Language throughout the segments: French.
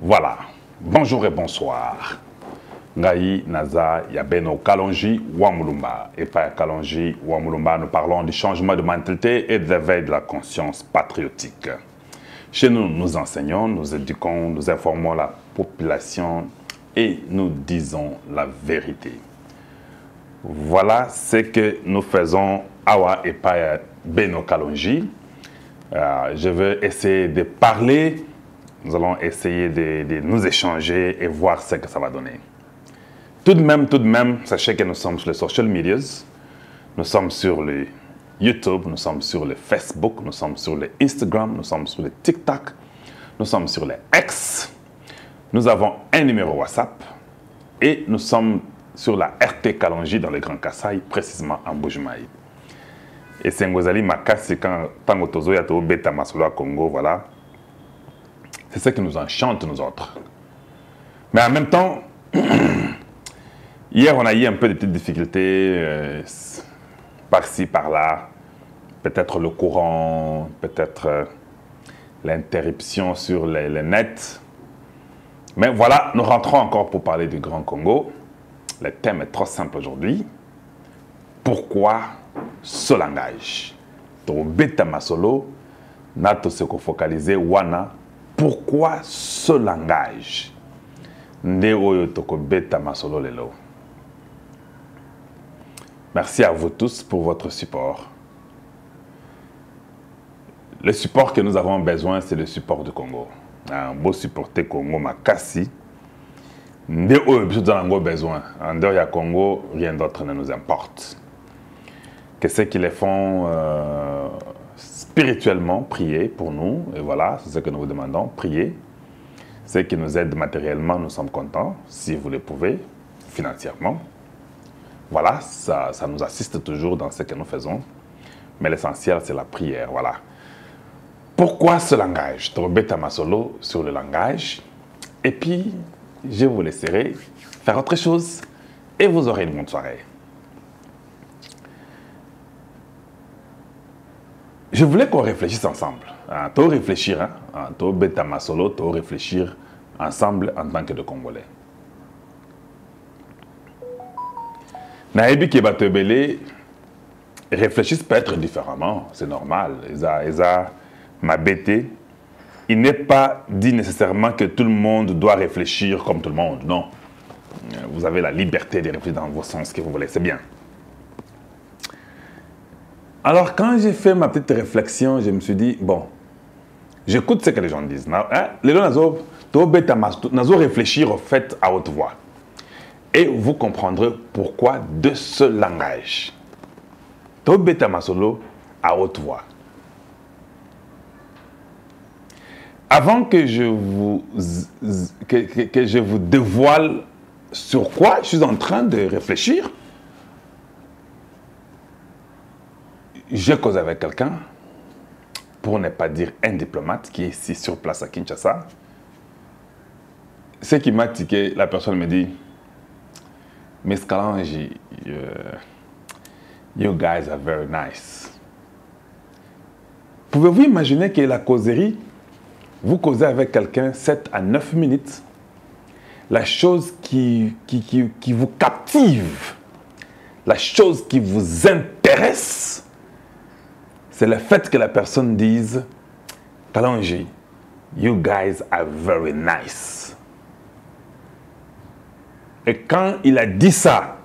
Voilà, bonjour et bonsoir. Ngai Naza Yabeno Kalonji Wamulumba. Et pas Kalonji Wamulumba, nous parlons du changement de mentalité et de l'éveil de la conscience patriotique. Chez nous, nous enseignons, nous éduquons, nous informons la population et nous disons la vérité. Voilà ce que nous faisons Awa et pas Beno Kalonji. Je vais essayer de parler. Nous allons essayer de nous échanger et voir ce que ça va donner. Tout de même, sachez que nous sommes sur les social medias. Nous sommes sur le YouTube, nous sommes sur le Facebook, nous sommes sur le Instagram, nous sommes sur le TikTok, nous sommes sur le X. Nous avons un numéro WhatsApp et nous sommes sur la RT Kalonji dans le Grand Kassai, précisément en Bujumaï. Et c'est Ngozali Makasi quand Tango Tozo Yato Beta Masolo à Congo, voilà. C'est ce qui nous enchante, nous autres. Mais en même temps, hier, on a eu un peu de petites difficultés, par-ci, par-là. Peut-être le courant, peut-être l'interruption sur les nets. Mais voilà, nous rentrons encore pour parler du Grand Congo. Le thème est trop simple aujourd'hui. Pourquoi ce langage? Beta Masolo, Nato se focaliser, Wana. Pourquoi ce langage? Merci à vous tous pour votre support. Le support que nous avons besoin, c'est le support du Congo. Un beau supporter Congo, Makassi. Nous avons besoin. En dehors du Congo, rien d'autre ne nous importe. Que ce qu'ils les font spirituellement, prier pour nous, et voilà, c'est ce que nous vous demandons, prier. Ceux qui nous aident matériellement, nous sommes contents, si vous le pouvez, financièrement. Voilà, ça nous assiste toujours dans ce que nous faisons, mais l'essentiel, c'est la prière, voilà. Pourquoi ce langage? Torobeta Masolo sur le langage, et puis, je vous laisserai faire autre chose, et vous aurez une bonne soirée. Je voulais qu'on réfléchisse ensemble. Tu réfléchir, tu beta masolo, tu réfléchir ensemble en tant que de Congolais. Naïbi qui va te belé, réfléchissent peut-être différemment, c'est normal. Ma bêté. Il n'est pas dit nécessairement que tout le monde doit réfléchir comme tout le monde, non. Vous avez la liberté de réfléchir dans vos sens que vous voulez, c'est bien. Alors, quand j'ai fait ma petite réflexion, je me suis dit, bon, j'écoute ce que les gens disent. Les gens n'ont réfléchir au fait à haute voix. Et vous comprendrez pourquoi de ce langage. Tobeta Masolo à haute voix. Avant que je vous dévoile sur quoi je suis en train de réfléchir, j'ai causé avec quelqu'un, pour ne pas dire un diplomate, qui est ici sur place à Kinshasa. Ce qui m'a tiqué, la personne me dit, Miss Kalonji, you guys are very nice. Pouvez-vous imaginer que la causerie, vous causez avec quelqu'un 7 à 9 minutes, la chose qui vous captive, la chose qui vous intéresse, c'est le fait que la personne dise « Kalonji, you guys are very nice ». Et quand il a dit ça,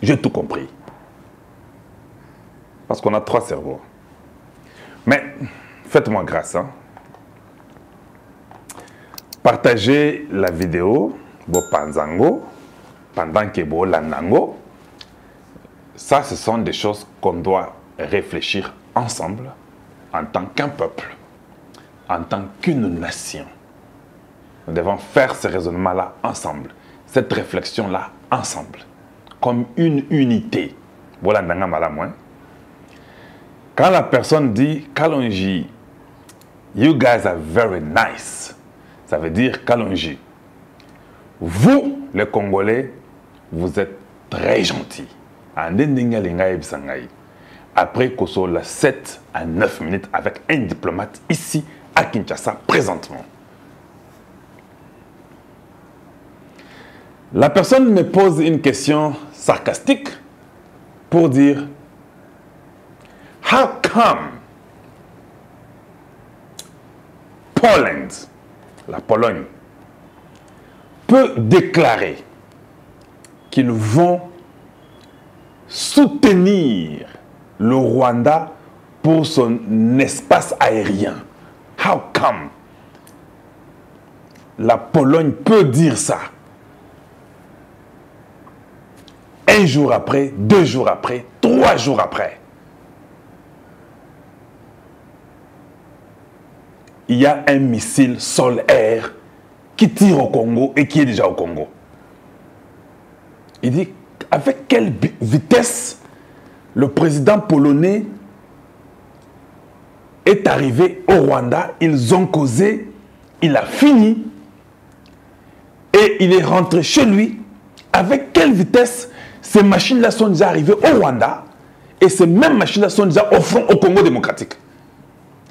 j'ai tout compris. Parce qu'on a 3 cerveaux. Mais faites-moi grâce. Partagez la vidéo, vos panzango, pendant que vous landango. Ça, ce sont des choses qu'on doit réfléchir ensemble, en tant qu'un peuple, en tant qu'une nation. Nous devons faire ce raisonnement-là ensemble, cette réflexion-là ensemble, comme une unité. Voilà, quand la personne dit Kalonji, you guys are very nice, ça veut dire Kalonji, vous, les Congolais, vous êtes très gentils. Après Kosola 7 à 9 minutes avec un diplomate ici à Kinshasa présentement. La personne me pose une question sarcastique pour dire how come Poland, la Pologne, peut déclarer qu'ils vont soutenir le Rwanda pour son espace aérien. How come la Pologne peut dire ça? Un jour après, 2 jours après, 3 jours après. Il y a un missile sol-air qui tire au Congo et qui est déjà au Congo. Il dit, avec quelle vitesse le président polonais est arrivé au Rwanda, ils ont causé, il a fini et il est rentré chez lui. Avec quelle vitesse ces machines-là sont déjà arrivées au Rwanda et ces mêmes machines-là sont déjà au front au Congo démocratique.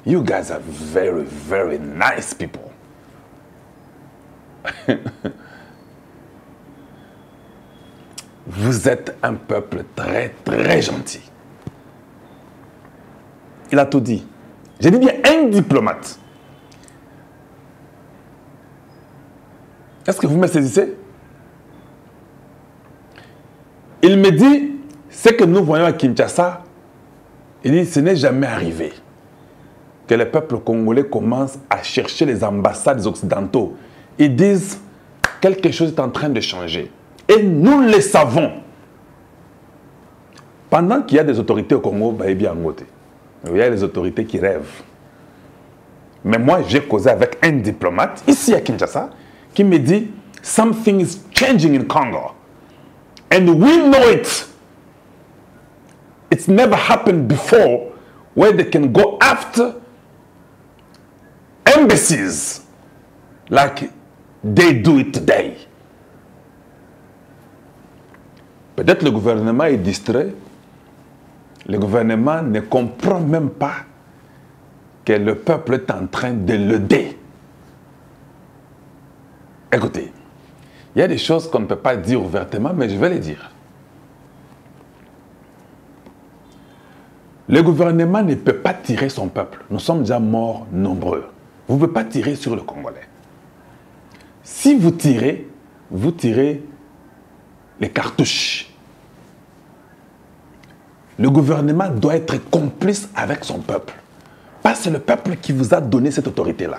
You guys are very, very nice people. Vous êtes un peuple très, très gentil. Il a tout dit. J'ai dit bien un diplomate. Est-ce que vous me saisissez? Il me dit, ce que nous voyons à Kinshasa, il dit, ce n'est jamais arrivé que le peuple congolais commence à chercher les ambassades occidentaux. Ils disent, quelque chose est en train de changer. Et nous le savons. Pendant qu'il y a des autorités au Congo, il y a les autorités qui rêvent. Mais moi, j'ai causé avec un diplomate, ici à Kinshasa, qui me dit, something is changing in Congo. And we know it. It's never happened before where they can go after embassies like they do it today. Peut-être le gouvernement est distrait. Le gouvernement ne comprend même pas que le peuple est en train de l'aider. Écoutez, il y a des choses qu'on ne peut pas dire ouvertement, mais je vais les dire. Le gouvernement ne peut pas tirer son peuple. Nous sommes déjà morts nombreux. Vous ne pouvez pas tirer sur le Congolais. Si vous tirez les cartouches. Le gouvernement doit être complice avec son peuple. Parce que c'est le peuple qui vous a donné cette autorité-là.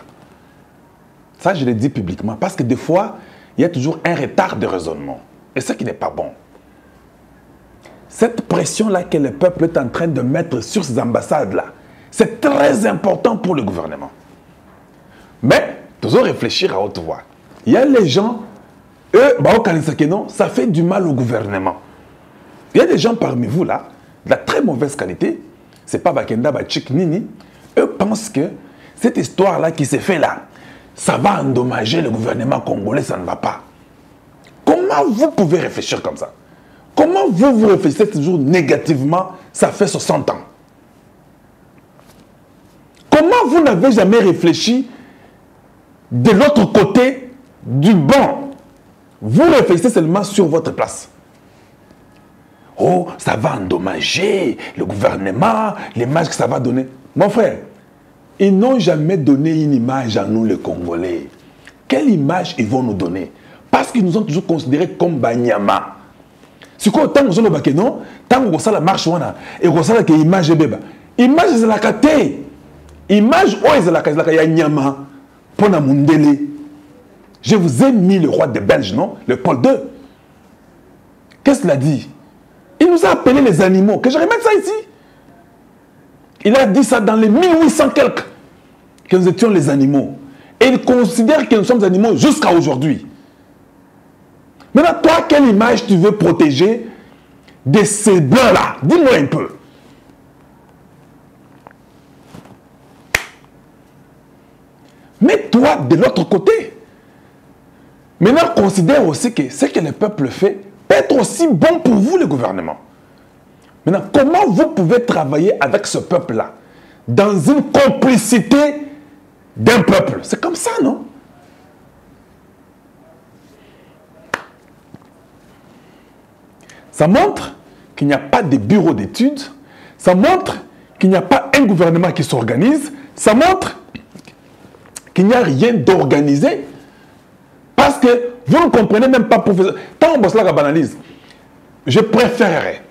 Ça, je le dis publiquement. Parce que des fois, il y a toujours un retard de raisonnement. Et ce qui n'est pas bon. Cette pression-là que le peuple est en train de mettre sur ces ambassades-là, c'est très important pour le gouvernement. Mais, toujours réfléchir à haute voix. Il y a les gens, eux, ça fait du mal au gouvernement. Il y a des gens parmi vous là, de la très mauvaise qualité, c'est pas Bakenda, Bachik, Nini, eux pensent que cette histoire-là qui s'est fait là, ça va endommager le gouvernement congolais, ça ne va pas. Comment vous pouvez réfléchir comme ça? Comment vous réfléchissez toujours négativement, ça fait 60 ans? Comment vous n'avez jamais réfléchi de l'autre côté du banc? Vous réfléchissez seulement sur votre place. Oh, ça va endommager le gouvernement, l'image que ça va donner. Mon frère, ils n'ont jamais donné une image à nous, les Congolais. Quelle image ils vont nous donner? Parce qu'ils nous ont toujours considérés comme Banyama. C'est quoi, tant que nous avons dit non, tant que nous avons la marche, et nous avons une image de image, c'est la kate. Image, c'est la Nyama. Pour la Mundele. Je vous ai mis le roi des Belges, non? Le Paul II. Qu'est-ce qu'il a dit? Il nous a appelés les animaux. Que je remette ça ici. Il a dit ça dans les 1800 quelques. Que nous étions les animaux. Et il considère que nous sommes animaux jusqu'à aujourd'hui. Maintenant, toi, quelle image tu veux protéger de ces blancs-là? Dis-moi un peu. Mets-toi de l'autre côté. Maintenant, considère aussi que ce que le peuple fait peut être aussi bon pour vous, le gouvernement. Maintenant, comment vous pouvez travailler avec ce peuple-là dans une complicité d'un peuple? C'est comme ça, non? Ça montre qu'il n'y a pas de bureau d'études. Ça montre qu'il n'y a pas un gouvernement qui s'organise. Ça montre qu'il n'y a rien d'organisé. Parce que vous ne comprenez même pas, professeur. Tant on bosse là, on analyse. Je préférerais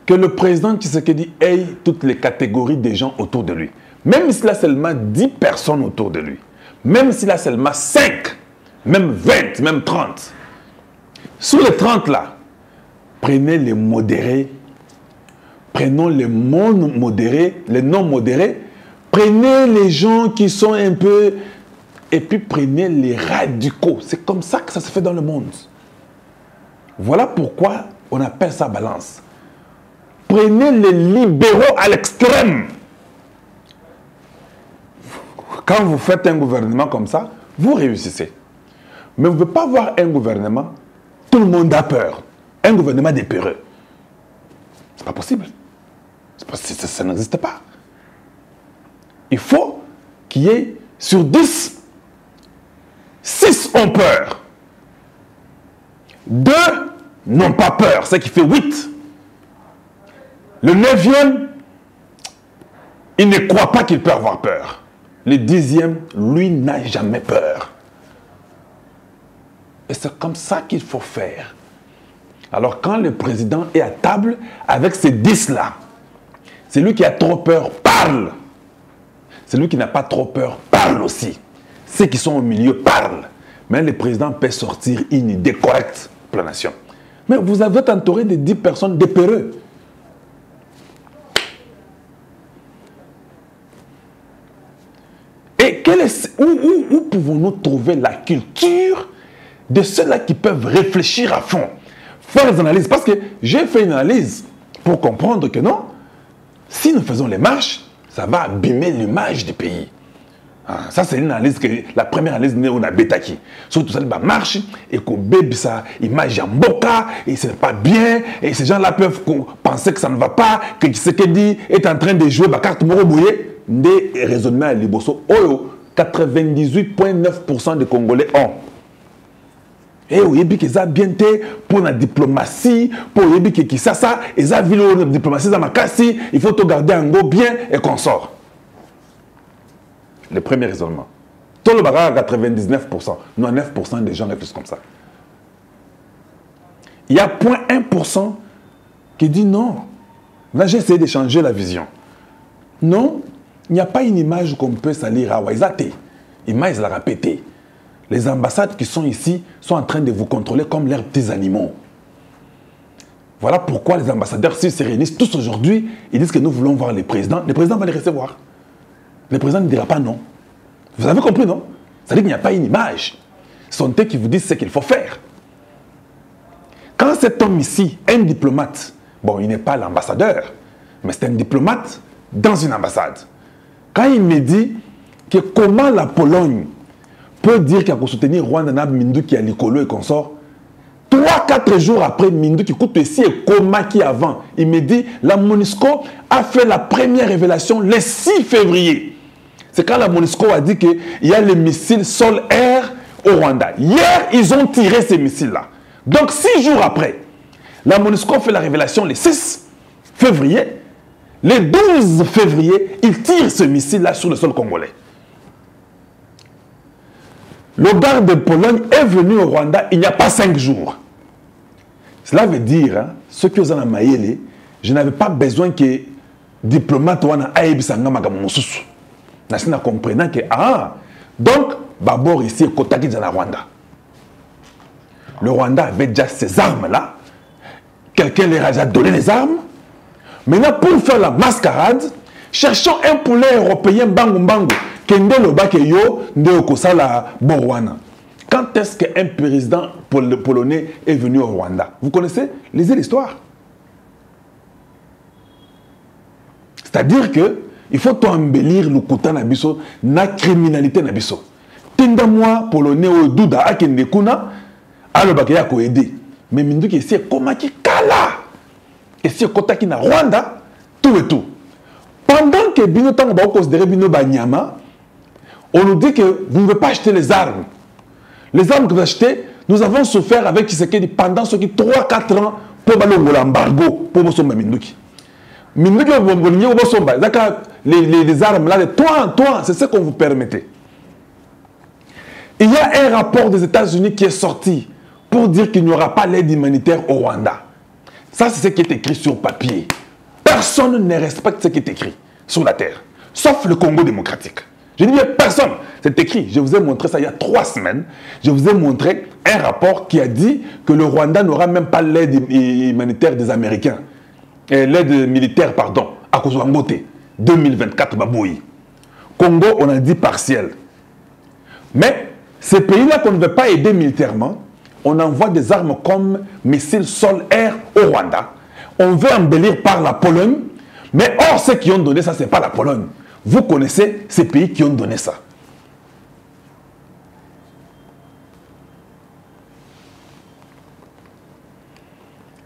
que le président Tshisekedi ait toutes les catégories des gens autour de lui. Même s'il a seulement 10 personnes autour de lui. Même s'il a seulement 5, même 20, même 30. Sur les 30 là, prenez les modérés, prenons les modérés, les non modérés, prenez les gens qui sont un peu... Et puis prenez les radicaux. C'est comme ça que ça se fait dans le monde. Voilà pourquoi on appelle ça balance. Prenez les libéraux à l'extrême. Quand vous faites un gouvernement comme ça, vous réussissez. Mais vous ne pouvez pas avoir un gouvernement, tout le monde a peur. Un gouvernement des peureux. C'est pas possible. Ça n'existe pas. Il faut qu'il y ait sur 10, 6 ont peur. 2 n'ont pas peur, ce qui fait 8. Le 9e, il ne croit pas qu'il peut avoir peur. Le 10e, lui, n'a jamais peur. Et c'est comme ça qu'il faut faire. Alors quand le président est à table avec ces 10-là, c'est lui qui a trop peur, parle. C'est lui qui n'a pas trop peur, parle aussi. Ceux qui sont au milieu parlent. Mais le président peut sortir une idée correcte pour la nation. Mais vous êtes entouré de 10 personnes dépéreux. Et où pouvons-nous trouver la culture de ceux-là qui peuvent réfléchir à fond, faire des analyses? Parce que j'ai fait une analyse pour comprendre que non, si nous faisons les marches, ça va abîmer l'image du pays. Ça, c'est une analyse, la première analyse on a bétaki. Surtout ça, bah, marche, et que bébé, ça, image en boca, et ce n'est pas bien, et ces gens-là peuvent penser que ça ne va pas, que Tshisekedi est en train de jouer ma carte morobouye. Des raisonnements à Liboso, 98,9% des Congolais ont. Et oui, et puis ça bien été pour la diplomatie, pour les qui ça, et ça vu la diplomatie dans ma casse, il faut te garder un go bien et qu'on sort. Le premier raisonnement. Tout le bagage à 99%, non 9% des gens réfléchissent comme ça. Il y a 0,1% qui dit non. Là, j'ai essayé de changer la vision. Non, il n'y a pas une image qu'on peut salir à Waizate. Image la répéter. Les ambassades qui sont ici sont en train de vous contrôler comme leurs petits animaux. Voilà pourquoi les ambassadeurs, s'ils se réunissent tous aujourd'hui, ils disent que nous voulons voir le président va les recevoir. Le président ne dira pas non. Vous avez compris, non? Ça veut dire qu'il n'y a pas une image. Ce sont eux qui vous disent ce qu'il faut faire. Quand cet homme ici, un diplomate, bon, il n'est pas l'ambassadeur, mais c'est un diplomate dans une ambassade. Quand il me dit que comment la Pologne peut dire qu'il a soutenir Rwanda, Mindu qui a l'icolo et qu'on sort, 3-4 jours après, Mindu qui coûte ici et Koma qui avant, il me dit la MONUSCO a fait la première révélation le 6 février. C'est quand la MONUSCO a dit qu'il y a les missiles sol-air au Rwanda. Hier, ils ont tiré ces missiles-là. Donc 6 jours après, la MONUSCO fait la révélation le 6 février. Le 12 février, ils tirent ce missile-là sur le sol congolais. Le garde de Pologne est venu au Rwanda il n'y a pas 5 jours. Cela veut dire, hein, ceux qui ont en Maïele, je n'avais pas besoin que diplomate wana aïbisanga magamosusu. Nasina comprenant que, donc, Babor ici est Kotaki dans le Rwanda. Le Rwanda avait déjà ces armes-là. Quelqu'un leur a déjà donné les armes. Maintenant, pour faire la mascarade, cherchons un poulet européen bango bango. Kende lo bakeyo nde okosala Borwana. Quand est-ce qu'un président polonais est venu au Rwanda? Vous connaissez? Lisez l'histoire. C'est-à-dire que il faut embellir le kota nabiso na criminalité nabiso. Tinda moi polonais au douda akende kuna alo bakeya ko aider. Mais mindu ki c'est comment qui kala. Et si kota ki na Rwanda tout et tout. Pendant que bino tango ba considérer bino banyama, on nous dit que vous ne pouvez pas acheter les armes. Les armes que vous achetez, Nous avons souffert avec Tshisekedi pendant 3-4 ans pour l'embargo, pour Bosomba Minduki. Minduki, les armes là, toi, c'est ce qu'on vous permettait. Il y a un rapport des États-Unis qui est sorti pour dire qu'il n'y aura pas l'aide humanitaire au Rwanda. Ça, c'est ce qui est écrit sur papier. Personne ne respecte ce qui est écrit sur la terre, sauf le Congo démocratique. Je dis bien personne. C'est écrit. Je vous ai montré ça il y a 3 semaines. Je vous ai montré un rapport qui a dit que le Rwanda n'aura même pas l'aide humanitaire des Américains. L'aide militaire, pardon, à cause de Mbote. 2024, Baboui. Congo, on a dit partiel. Mais ces pays-là qu'on ne veut pas aider militairement, on envoie des armes comme missiles sol-air au Rwanda. On veut embellir par la Pologne. Mais or, ceux qui ont donné ça, ce n'est pas la Pologne. Vous connaissez ces pays qui ont donné ça.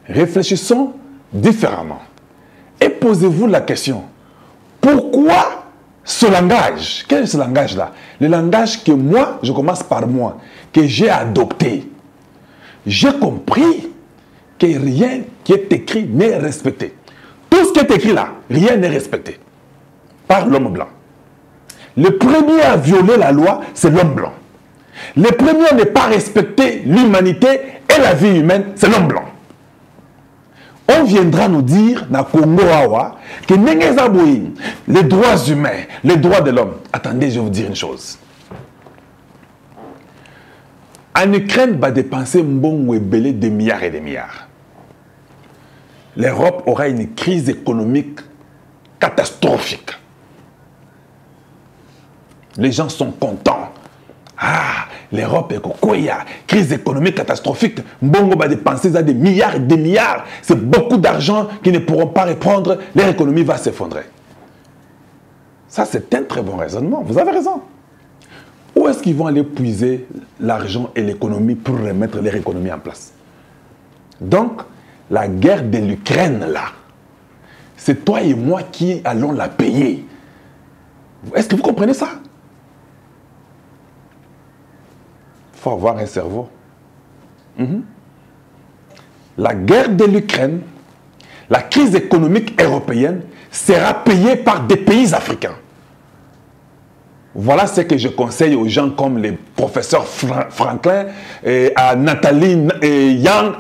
Réfléchissons différemment. Et posez-vous la question. Pourquoi ce langage? Quel est ce langage-là? Le langage que moi, je commence par moi, que j'ai adopté. J'ai compris que rien qui est écrit n'est respecté. Tout ce qui est écrit là, rien n'est respecté par l'homme blanc. Le premier à violer la loi, c'est l'homme blanc. Le premier à ne pas respecter l'humanité et la vie humaine, c'est l'homme blanc. On viendra nous dire, na Congo Awa, que les droits humains, les droits de l'homme. Attendez, je vais vous dire une chose. En Ukraine va dépenser des milliards et des milliards. L'Europe aura une crise économique catastrophique. Les gens sont contents. Ah, l'Europe est kokoya, crise économique catastrophique. Mbongo va dépenser des milliards et des milliards. C'est beaucoup d'argent qui ne pourront pas répondre. Leur économie va s'effondrer. Ça, c'est un très bon raisonnement. Vous avez raison. Où est-ce qu'ils vont aller puiser l'argent et l'économie pour remettre leur économie en place? Donc, la guerre de l'Ukraine, là, c'est toi et moi qui allons la payer. Est-ce que vous comprenez ça? Il faut avoir un cerveau. La guerre de l'Ukraine, la crise économique européenne sera payée par des pays africains. Voilà ce que je conseille aux gens comme les professeurs Franklin et à Nathalie Yang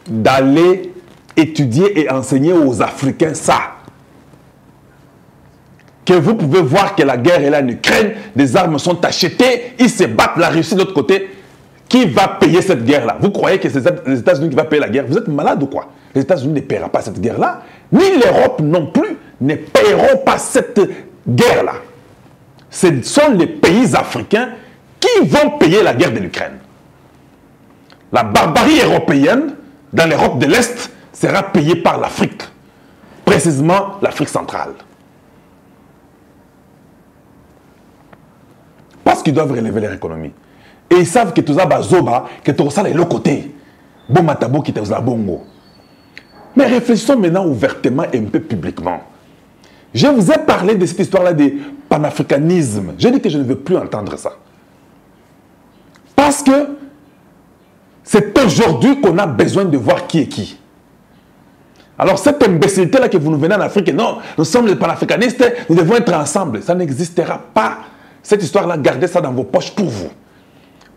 d'aller étudier et enseigner aux Africains ça. Que vous pouvez voir que la guerre est là en Ukraine, des armes sont achetées, ils se battent, la Russie de l'autre côté. Qui va payer cette guerre-là? Vous croyez que c'est les États-Unis qui vont payer la guerre? Vous êtes malade ou quoi? Les États-Unis ne paieront pas cette guerre-là, ni l'Europe non plus ne paieront pas cette guerre-là. Ce sont les pays africains qui vont payer la guerre de l'Ukraine. La barbarie européenne dans l'Europe de l'Est sera payée par l'Afrique, précisément l'Afrique centrale. Parce qu'ils doivent relever leur économie. Et ils savent que tout ça bazoba, que tout ça est l'autre côté. Bon matabo qui est bongo. Mais réfléchissons maintenant ouvertement et un peu publiquement. Je vous ai parlé de cette histoire-là de panafricanisme. J'ai dit que je ne veux plus entendre ça. Parce que c'est aujourd'hui qu'on a besoin de voir qui est qui. Alors cette imbécilité-là que vous nous venez en Afrique, non, nous sommes les panafricanistes, nous devons être ensemble. Ça n'existera pas. Cette histoire-là, gardez ça dans vos poches pour vous.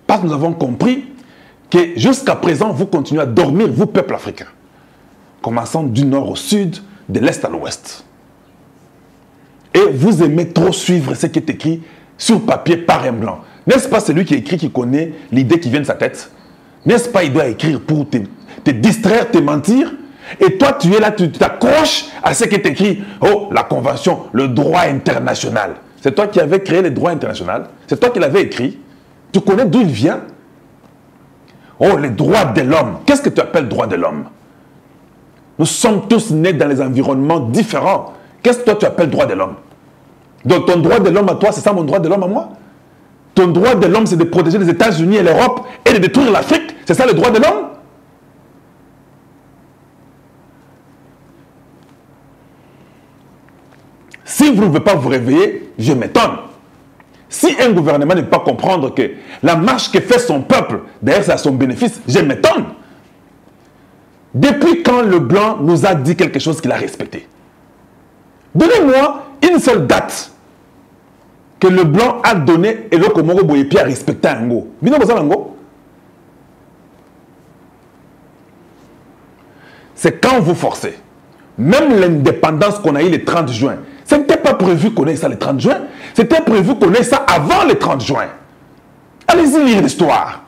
Parce que nous avons compris que jusqu'à présent, vous continuez à dormir, vous, peuple africain. Commençant du nord au sud, de l'est à l'ouest. Et vous aimez trop suivre ce qui est écrit sur papier par un blanc. N'est-ce pas celui qui écrit qui connaît l'idée qui vient de sa tête? N'est-ce pas il doit écrire pour te distraire, te mentir? Et toi, tu es là, tu t'accroches à ce qui est écrit. Oh, la convention, le droit international. C'est toi qui avais créé le droit international. C'est toi qui l'avais écrit. Tu connais d'où il vient? Oh, les droits de l'homme. Qu'est-ce que tu appelles droit de l'homme? Nous sommes tous nés dans des environnements différents. Qu'est-ce que toi tu appelles droit de l'homme? Donc ton droit de l'homme à toi, c'est ça mon droit de l'homme à moi? Ton droit de l'homme, c'est de protéger les États-Unis et l'Europe et de détruire l'Afrique. C'est ça le droit de l'homme? Si vous ne voulez pas vous réveiller, je m'étonne. Si un gouvernement ne peut pas comprendre que la marche que fait son peuple, d'ailleurs c'est à son bénéfice, je m'étonne. Depuis quand le blanc nous a dit quelque chose qu'il a respecté? Donnez-moi une seule date que le blanc a donné et le Congo Boyepi a respecté Ango. C'est quand vous forcez. Même l'indépendance qu'on a eu le 30 juin, ce n'était pas prévu qu'on ait ça le 30 juin. C'était prévu qu'on ait ça avant le 30 juin. Allez-y lire l'histoire.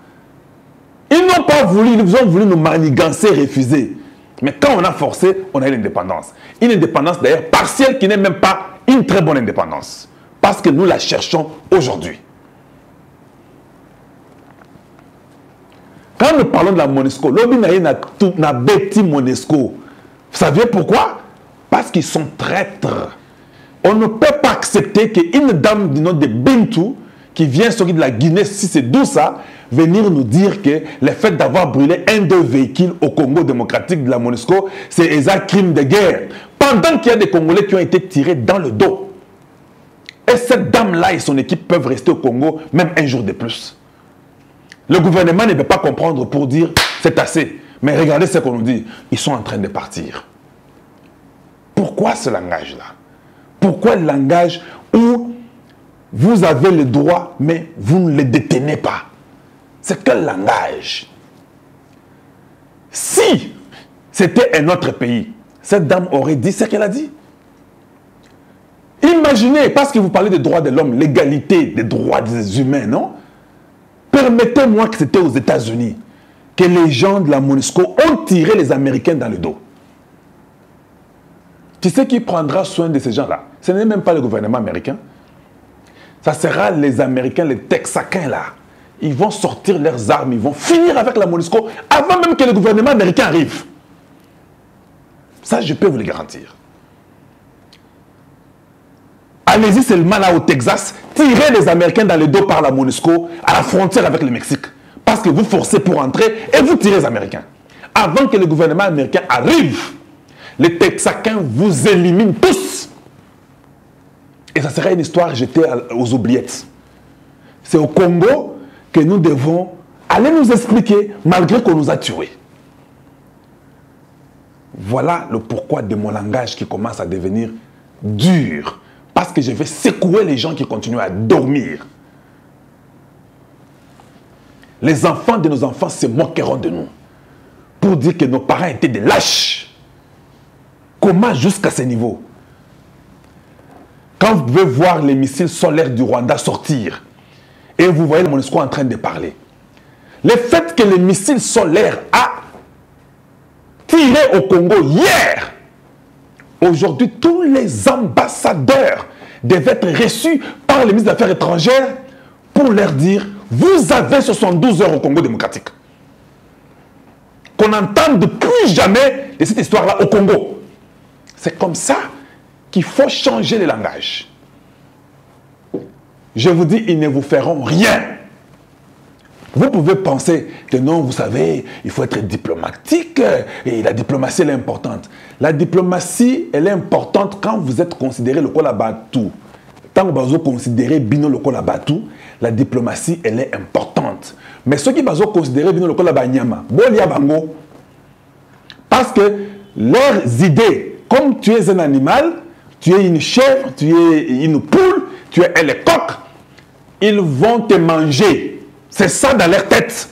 Ils n'ont pas voulu, ils ont voulu nous manigancer, refuser. Mais quand on a forcé, on a eu l'indépendance. Une indépendance d'ailleurs partielle qui n'est même pas une très bonne indépendance. Parce que nous la cherchons aujourd'hui. Quand nous parlons de la MONUSCO, l'Obi n'a bêti MONUSCO. Vous savez pourquoi? Parce qu'ils sont traîtres. On ne peut pas accepter qu'une dame du nom de Bintou, qui vient sortir de la Guinée, si c'est d'où ça, venir nous dire que le fait d'avoir brûlé un de véhicules au Congo démocratique de la MONUSCO, c'est un crime de guerre. Pendant qu'il y a des Congolais qui ont été tirés dans le dos. Et cette dame-là et son équipe peuvent rester au Congo même un jour de plus. Le gouvernement ne peut pas comprendre pour dire c'est assez. Mais regardez ce qu'on nous dit. Ils sont en train de partir. Pourquoi ce langage-là? Pourquoi le langage où vous avez le droit, mais vous ne le détenez pas? C'est quel langage? Si c'était un autre pays, cette dame aurait dit ce qu'elle a dit. Imaginez, parce que vous parlez des droits de l'homme, l'égalité des droits des humains, non? Permettez-moi que c'était aux États-Unis que les gens de la MONUSCO ont tiré les Américains dans le dos. Qui c'est qui prendra soin de ces gens-là? Ce n'est même pas le gouvernement américain. Ça sera les Américains, les Texacains là. Ils vont sortir leurs armes, ils vont finir avec la MONUSCO avant même que le gouvernement américain arrive. Ça, je peux vous le garantir. Allez-y seulement là au Texas, tirez les Américains dans le dos par la MONUSCO à la frontière avec le Mexique. Parce que vous forcez pour entrer et vous tirez les Américains. Avant que le gouvernement américain arrive, les Texacains vous éliminent tous. Et ça sera une histoire jetée aux oubliettes. C'est au Congo que nous devons aller nous expliquer malgré qu'on nous a tués. Voilà le pourquoi de mon langage qui commence à devenir dur. Parce que je vais secouer les gens qui continuent à dormir. Les enfants de nos enfants se moqueront de nous. Pour dire que nos parents étaient des lâches. Comment jusqu'à ce niveau? Quand vous pouvez voir les missiles solaires du Rwanda sortir, et vous voyez le MONUSCO en train de parler, le fait que le missile solaire a tiré au Congo hier, aujourd'hui, tous les ambassadeurs devaient être reçus par les ministres des Affaires étrangères pour leur dire « Vous avez 72 heures au Congo démocratique. » Qu'on n'entende plus jamais de cette histoire-là au Congo. C'est comme ça qu'il faut changer le langage. Je vous dis, ils ne vous feront rien. Vous pouvez penser que non, vous savez, il faut être diplomatique et la diplomatie, elle est importante. La diplomatie, elle est importante quand vous êtes considéré le Kolabatou. Tant que vous considérez Bino le Kolabatou, la diplomatie, elle est importante. Mais ceux qui vous considérez Bino le Kolabanyama, Bolia Bango, parce que leurs idées, comme tu es un animal, tu es une chèvre, tu es une poule, tu es un coq, ils vont te manger. C'est ça dans leur tête.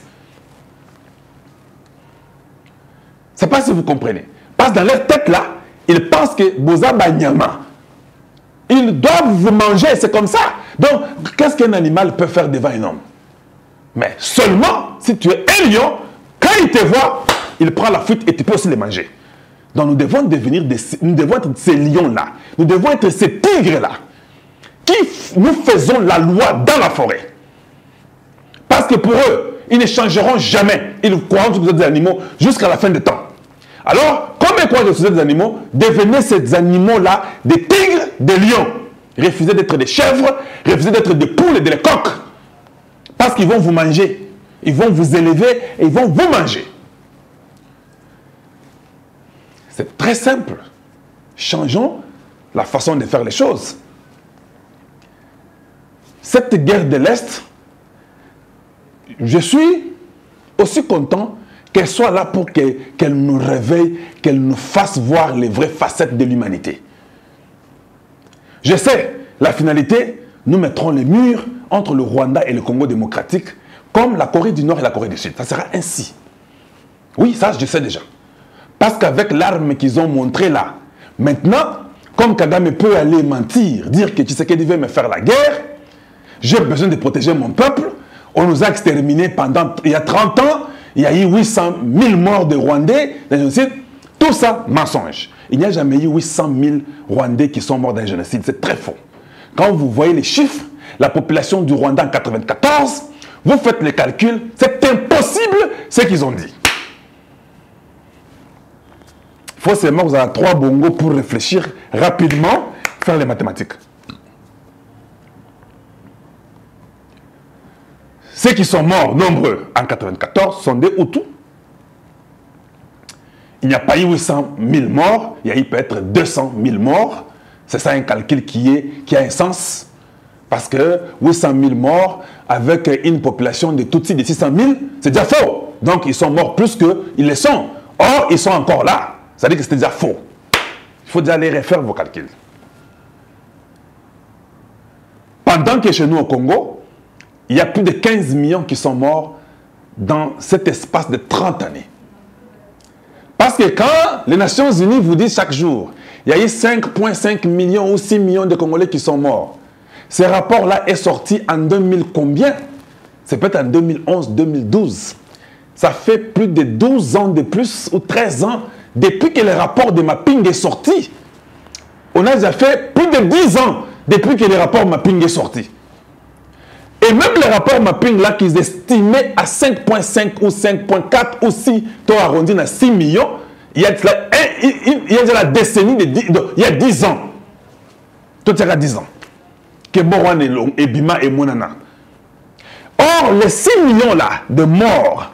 Je ne sais pas si vous comprenez. Parce que dans leur tête là, ils pensent que Boza Banyama, ils doivent vous manger, c'est comme ça. Donc, qu'est-ce qu'un animal peut faire devant un homme? Mais seulement si tu es un lion, quand il te voit, il prend la fuite et tu peux aussi les manger. Donc nous devons devenir nous devons être ces lions-là. Nous devons être ces tigres-là. Qui nous faisons la loi dans la forêt. Parce que pour eux, ils ne changeront jamais. Ils croiront que vous êtes des animaux jusqu'à la fin des temps. Alors, comme ils croient que vous êtes des animaux, devenez ces animaux-là des tigres, des lions. Refusez d'être des chèvres, refusez d'être des poules et des coqs. Parce qu'ils vont vous manger. Ils vont vous élever et ils vont vous manger. C'est très simple. Changeons la façon de faire les choses. cette guerre de l'Est, je suis aussi content qu'elle soit là pour qu'elle nous réveille, qu'elle nous fasse voir les vraies facettes de l'humanité. Je sais, la finalité, nous mettrons les murs entre le Rwanda et le Congo démocratique, comme la Corée du Nord et la Corée du Sud. Ça sera ainsi. Oui, ça, je sais déjà. Parce qu'avec l'arme qu'ils ont montrée là, maintenant, comme Kagame peut aller mentir, dire que Tshisekedi veut me faire la guerre, j'ai besoin de protéger mon peuple, on nous a exterminés pendant, il y a 30 ans, il y a eu 800 000 morts de Rwandais dans le génocide. Tout ça, mensonge. Il n'y a jamais eu 800 000 Rwandais qui sont morts dans le génocide. C'est très faux. Quand vous voyez les chiffres, la population du Rwanda en 1994, vous faites les calculs, c'est impossible ce qu'ils ont dit. Il faut seulement que vous avez 3 bongos pour réfléchir rapidement, faire les mathématiques. Ceux qui sont morts, nombreux, en 1994, sont des Hutus. Il n'y a pas eu 800 000 morts, il y a eu peut-être 200 000 morts. C'est ça un calcul qui a un sens. Parce que 800 000 morts avec une population de Tutsis de 600 000, c'est déjà faux. Donc ils sont morts plus qu'ils le sont. Or, ils sont encore là. Ça veut dire que c'était déjà faux. Il faut déjà aller refaire vos calculs. Pendant que chez nous au Congo, il y a plus de 15 millions qui sont morts dans cet espace de 30 années. Parce que quand les Nations Unies vous disent chaque jour, il y a eu 5,5 millions ou 6 millions de Congolais qui sont morts. Ce rapport-là est sorti en 2000 combien? C'est peut-être en 2011, 2012. Ça fait plus de 12 ans de plus ou 13 ans depuis que le rapport de mapping est sorti. On a déjà fait plus de 10 ans depuis que le rapport mapping est sorti. Et même le rapport mapping là qu'ils estimaient à 5,5 ou 5,4 ou 6, toi arrondi à 6 millions, il y a déjà la décennie, il y a 10 ans. Tout il y a 10 ans. Que Boran et Bima et Monana. Or, les 6 millions là de morts,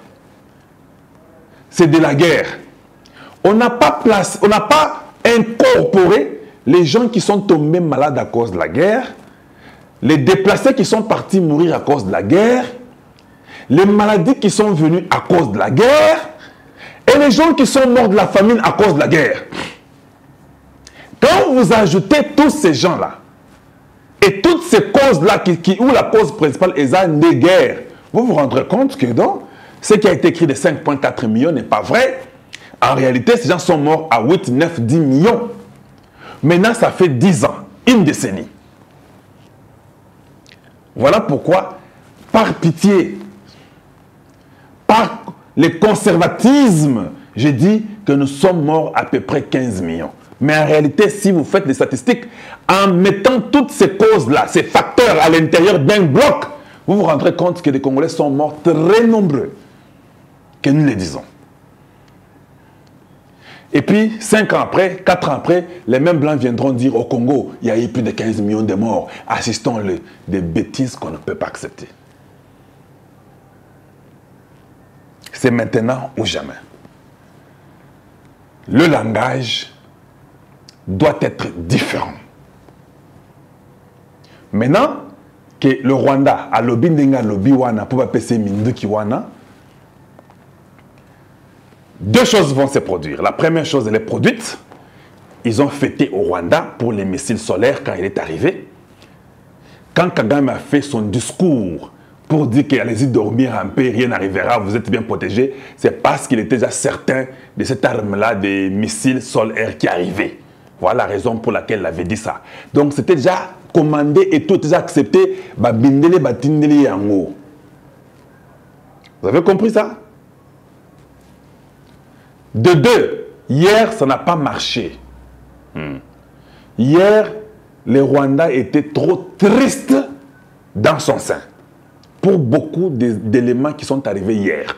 c'est de la guerre. On n'a pas incorporé les gens qui sont tombés malades à cause de la guerre, les déplacés qui sont partis mourir à cause de la guerre, les maladies qui sont venues à cause de la guerre, et les gens qui sont morts de la famine à cause de la guerre. Quand vous ajoutez tous ces gens-là, et toutes ces causes-là, où la cause principale est la guerre, vous vous rendrez compte que donc, ce qui a été écrit de 5,4 millions n'est pas vrai. En réalité, ces gens sont morts à 8, 9, 10 millions. Maintenant, ça fait 10 ans, une décennie. Voilà pourquoi, par pitié, par le conservatisme, j'ai dit que nous sommes morts à peu près 15 millions. Mais en réalité, si vous faites des statistiques, en mettant toutes ces causes-là, ces facteurs à l'intérieur d'un bloc, vous vous rendrez compte que les Congolais sont morts très nombreux, que nous les disons. Et puis, 5 ans après, 4 ans après, les mêmes Blancs viendront dire au Congo, il y a eu plus de 15 millions de morts. Assistons-le. Des bêtises qu'on ne peut pas accepter. C'est maintenant ou jamais. Le langage doit être différent. Maintenant que le Rwanda a lobby ndenga lobby wana pour passer Minduki wana, 2 choses vont se produire. La première chose, elle est produite. Ils ont fêté au Rwanda pour les missiles solaires quand il est arrivé. Quand Kagame a fait son discours pour dire qu'allez-y dormir un peu, rien n'arrivera, vous êtes bien protégés, c'est parce qu'il était déjà certain de cette arme-là, des missiles solaires qui arrivaient. Voilà la raison pour laquelle il avait dit ça. Donc c'était déjà commandé et tout déjà accepté. Babindele batindele yango. Vous avez compris ça? De 2, hier, ça n'a pas marché. Hier, le Rwanda était trop triste dans son sein. Pour beaucoup d'éléments qui sont arrivés hier.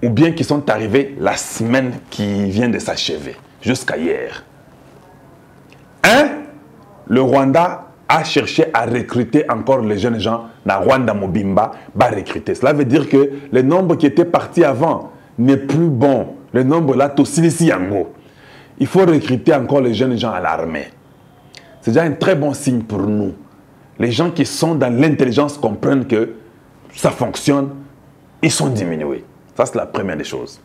Ou bien qui sont arrivés la semaine qui vient de s'achever, jusqu'à hier. 1, le Rwanda a cherché à recruter encore les jeunes gens dans Rwanda Mobimba, va recruter. Cela veut dire que le nombre qui était parti avant n'est plus bon. Le nombre là, Tosilisi Yango. Il faut recruter encore les jeunes gens à l'armée. C'est déjà un très bon signe pour nous. les gens qui sont dans l'intelligence comprennent que ça fonctionne, ils sont diminués. Ça, c'est la première des choses.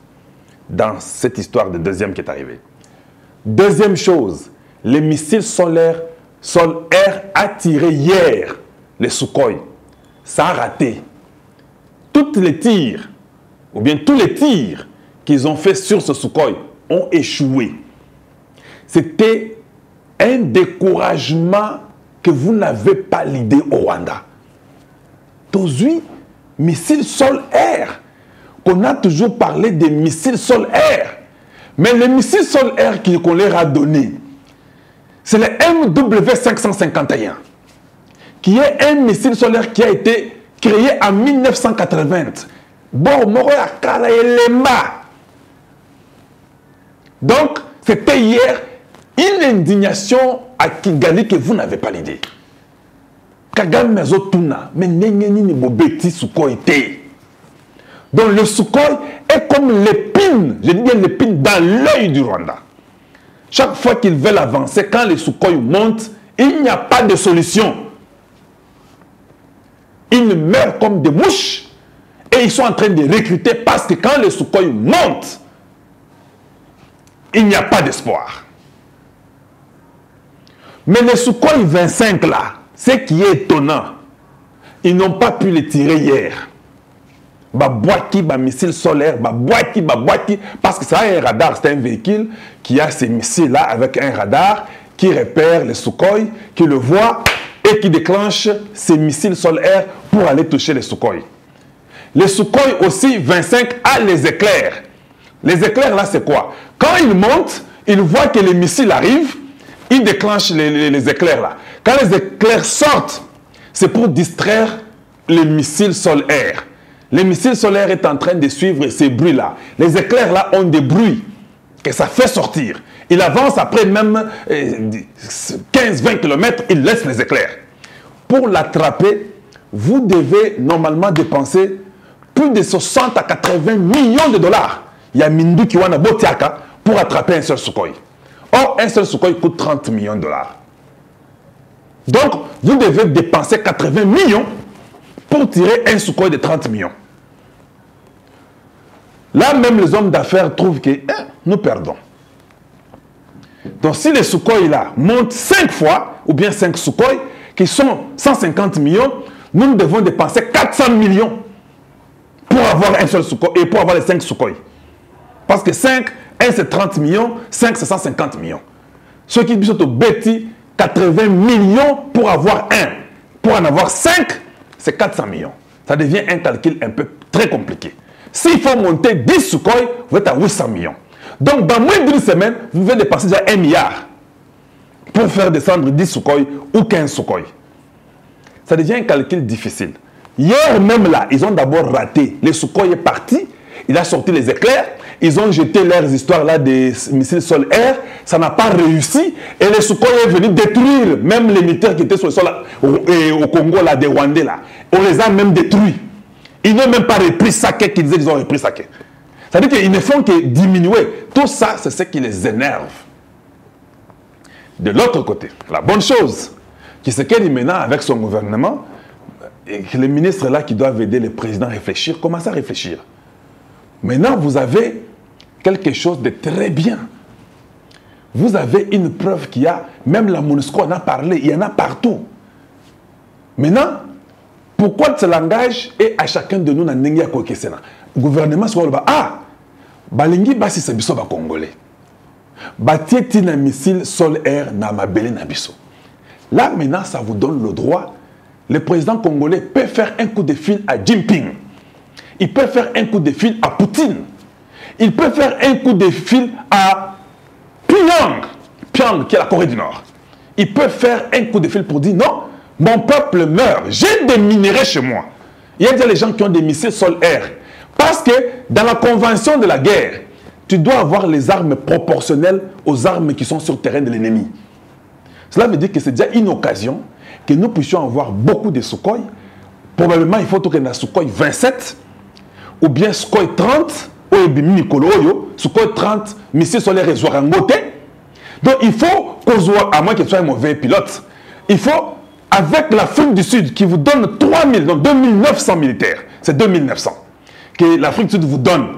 Dans cette histoire de deuxième qui est arrivée. Deuxième chose, les missiles sol-air a tiré hier les Sukhoi. Ça a raté. Tous les tirs, ou bien tous les tirs qu'ils ont fait sur ce Sukhoi ont échoué. C'était un découragement que vous n'avez pas l'idée au Rwanda. Aujourd'hui, missiles sol-air, qu'on a toujours parlé des missiles sol-air, mais les missiles sol-air qu'on leur a donnés, c'est le MW551, qui est un missile solaire qui a été créé en 1980. Bon, donc, c'était hier une indignation à Kigali que vous n'avez pas l'idée. Kagame Mezotuna, mais Nengenini Bobeti Sukhoi était. Donc le Sukhoi est comme l'épine, je dis bien l'épine dans l'œil du Rwanda. Chaque fois qu'ils veulent avancer, quand les Sukhoi montent, il n'y a pas de solution. Ils meurent comme des mouches et ils sont en train de recruter parce que quand les Sukhoi montent, il n'y a pas d'espoir. Mais les Sukhoi 25 là, ce qui est étonnant, ils n'ont pas pu les tirer hier. Babouaki, missile solaire, babouaki, parce que ça a un radar, c'est un véhicule qui a ces missiles-là avec un radar qui repère les Sukhoi, qui le voit et qui déclenche ces missiles solaires pour aller toucher les Sukhoi. Les Sukhoi aussi, 25, a les éclairs. Les éclairs là, c'est quoi? Quand ils montent, ils voient que les missiles arrivent, ils déclenchent les éclairs là. Quand les éclairs sortent, c'est pour distraire les missiles sol-air. Les missiles solaires sont en train de suivre ces bruits-là. Les éclairs là ont des bruits que ça fait sortir. Il avance après même 15-20 km, il laisse les éclairs. Pour l'attraper, vous devez normalement dépenser plus de 60 à 80 millions de dollars. Il y a Mindu Kiwana Botiaka pour attraper un seul Sukhoi. Or, un seul Sukhoi coûte 30 millions de dollars. Donc, vous devez dépenser 80 millions pour tirer un Sukhoi de 30 millions. Là, même les hommes d'affaires trouvent que nous perdons. Donc, si les Sukhoi là montent 5 fois, ou bien 5 Sukhoi, qui sont 150 millions, nous devons dépenser 400 millions pour avoir un seul Sukhoi et pour avoir les 5 Sukhoi. Parce que 5, 1 c'est 30 millions, 5 c'est 150 millions. Ceux qui disent au bêtis, 80 millions pour avoir un. Pour en avoir 5, c'est 400 millions. Ça devient un calcul un peu très compliqué. S'il faut monter 10 Sukhoi, vous êtes à 800 millions. Donc, dans moins d'une semaine, vous devez dépenser déjà 1 milliard pour faire descendre 10 Sukhoi ou 15 Sukhoi. Ça devient un calcul difficile. Hier même là, ils ont d'abord raté. Le Sukhoi est parti, il a sorti les éclairs, ils ont jeté leurs histoires là des missiles sol-air, ça n'a pas réussi et le Sukhoi est venu détruire même les militaires qui étaient sur le sol là, au Congo là, des Rwandais là. On les a même détruits. Ils n'ont même pas repris Saké qu'ils disaient qu'ils ont repris Saké. C'est-à-dire qu'ils ne font que diminuer. Tout ça, c'est ce qui les énerve. De l'autre côté, la bonne chose, qui c'est qu'elle dit maintenant avec son gouvernement, et que les ministres là qui doivent aider le président à réfléchir, commencent à réfléchir. Maintenant, vous avez quelque chose de très bien. Vous avez une preuve qu'il y a, même la MONUSCO en a parlé, il y en a partout. Maintenant, pourquoi ce langage est à chacun de nous dans le gouvernement? Balingi basi c'est biso ba congolais. Batieti na missile sol-air na mabele na biso. Là maintenant ça vous donne le droit. Le président congolais peut faire un coup de fil à Jinping. Il peut faire un coup de fil à Poutine. Il peut faire un coup de fil à Pyongyang. Pyongyang qui est la Corée du Nord. Il peut faire un coup de fil pour dire non, mon peuple meurt. J'ai des minéraux chez moi. Il y a déjà les gens qui ont des missiles sol-air. Parce que dans la convention de la guerre, tu dois avoir les armes proportionnelles aux armes qui sont sur le terrain de l'ennemi. Cela veut dire que c'est déjà une occasion que nous puissions avoir beaucoup de Sukhoi. Probablement, il faut que nous Sukhoi 27 ou bien Sukhoi 30 ou Sukhoi 30 missiles solaires et Zouarangote. Donc il faut qu'on soit, à moins que tu sois un mauvais pilote, il faut avec l'Afrique du Sud qui vous donne 3000, donc 2900 militaires. C'est 2900 que l'Afrique du Sud vous donne.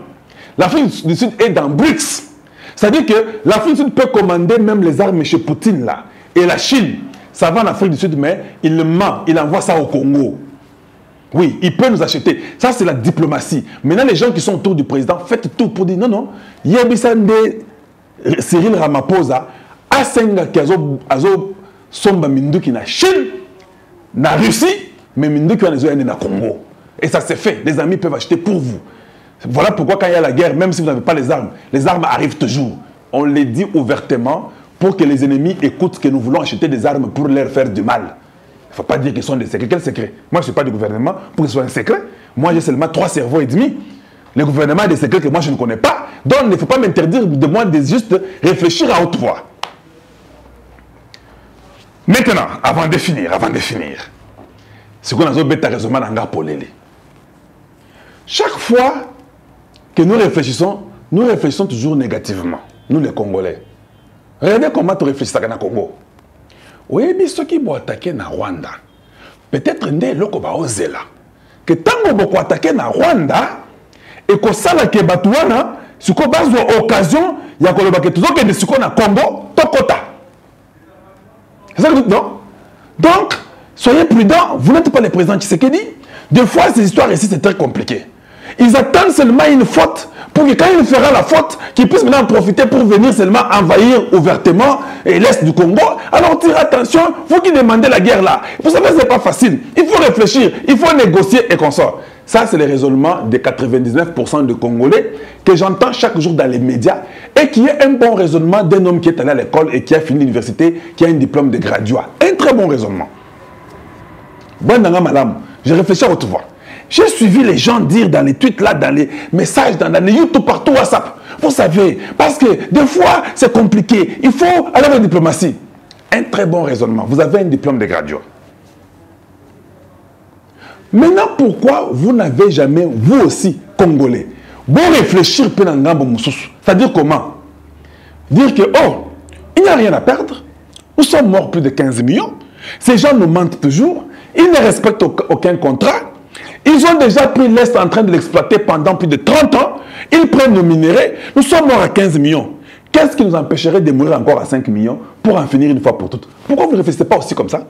L'Afrique du Sud est dans BRICS. C'est-à-dire que l'Afrique du Sud peut commander même les armes chez Poutine là. Et la Chine, ça va en Afrique du Sud, mais il le ment. Il envoie ça au Congo. Oui, il peut nous acheter. Ça, c'est la diplomatie. Maintenant, les gens qui sont autour du président, faites tout pour dire non, non. Yebisande Cyril Ramaphosa, Asenga qui azo somba minduki na Chine, na Russie, mais minduki na Congo. Et ça s'est fait. Les amis peuvent acheter pour vous. Voilà pourquoi quand il y a la guerre, même si vous n'avez pas les armes arrivent toujours. On les dit ouvertement pour que les ennemis écoutent que nous voulons acheter des armes pour leur faire du mal. Il ne faut pas dire qu'ils sont des secrets. Quel secret? Moi, je ne suis pas du gouvernement pour que ce soit un secret. Moi, j'ai seulement 3 cerveaux et demi. Le gouvernement a des secrets que moi, je ne connais pas. Donc, il ne faut pas m'interdire de moi de juste réfléchir à haute voix. Maintenant, avant de finir, ce qu'on a dit, c'est raisonnement dans Polélé. Chaque fois que nous réfléchissons toujours négativement. Nous, les Congolais. Regardez comment tu réfléchis à Congo. Oui, mais ceux qui vont attaquer na Rwanda, peut-être que loko ba ozela. Que tango boko attaquer na Rwanda et que ça la ke batuana, si ko bazo occasion ya ko loba ke tuzo ke de siko na Congo, tokota. C'est ça que non? Donc, soyez prudents, vous n'êtes pas le président Tshisekedi. Des fois, ces histoires ici, c'est très compliqué. Ils attendent seulement une faute pour que quand il fera la faute, qu'ils puissent maintenant en profiter pour venir seulement envahir ouvertement l'Est du Congo. Alors, tirez attention, vous qui demandez la guerre là. Vous savez, ce n'est pas facile. Il faut réfléchir, il faut négocier et qu'on sort. Ça, c'est le raisonnement des 99% de Congolais que j'entends chaque jour dans les médias et qui est un bon raisonnement d'un homme qui est allé à l'école et qui a fini l'université, qui a un diplôme de graduat. Un très bon raisonnement. Bon, madame, je réfléchis à haute voix. J'ai suivi les gens dire dans les tweets là, dans les messages, dans les YouTube, partout, WhatsApp. Vous savez, parce que des fois, c'est compliqué. Il faut aller vers la diplomatie. Un très bon raisonnement. Vous avez un diplôme de graduat. Maintenant, pourquoi vous n'avez jamais, vous aussi, Congolais, bon réfléchir, c'est-à-dire comment? Dire que, oh, il n'y a rien à perdre. Nous sommes morts plus de 15 millions. Ces gens nous mentent toujours. Ils ne respectent aucun contrat. Ils ont déjà pris l'Est en train de l'exploiter pendant plus de 30 ans. Ils prennent nos minéraux. Nous sommes morts à 15 millions. Qu'est-ce qui nous empêcherait de mourir encore à 5 millions pour en finir une fois pour toutes? Pourquoi vous ne réfléchissez pas aussi comme ça?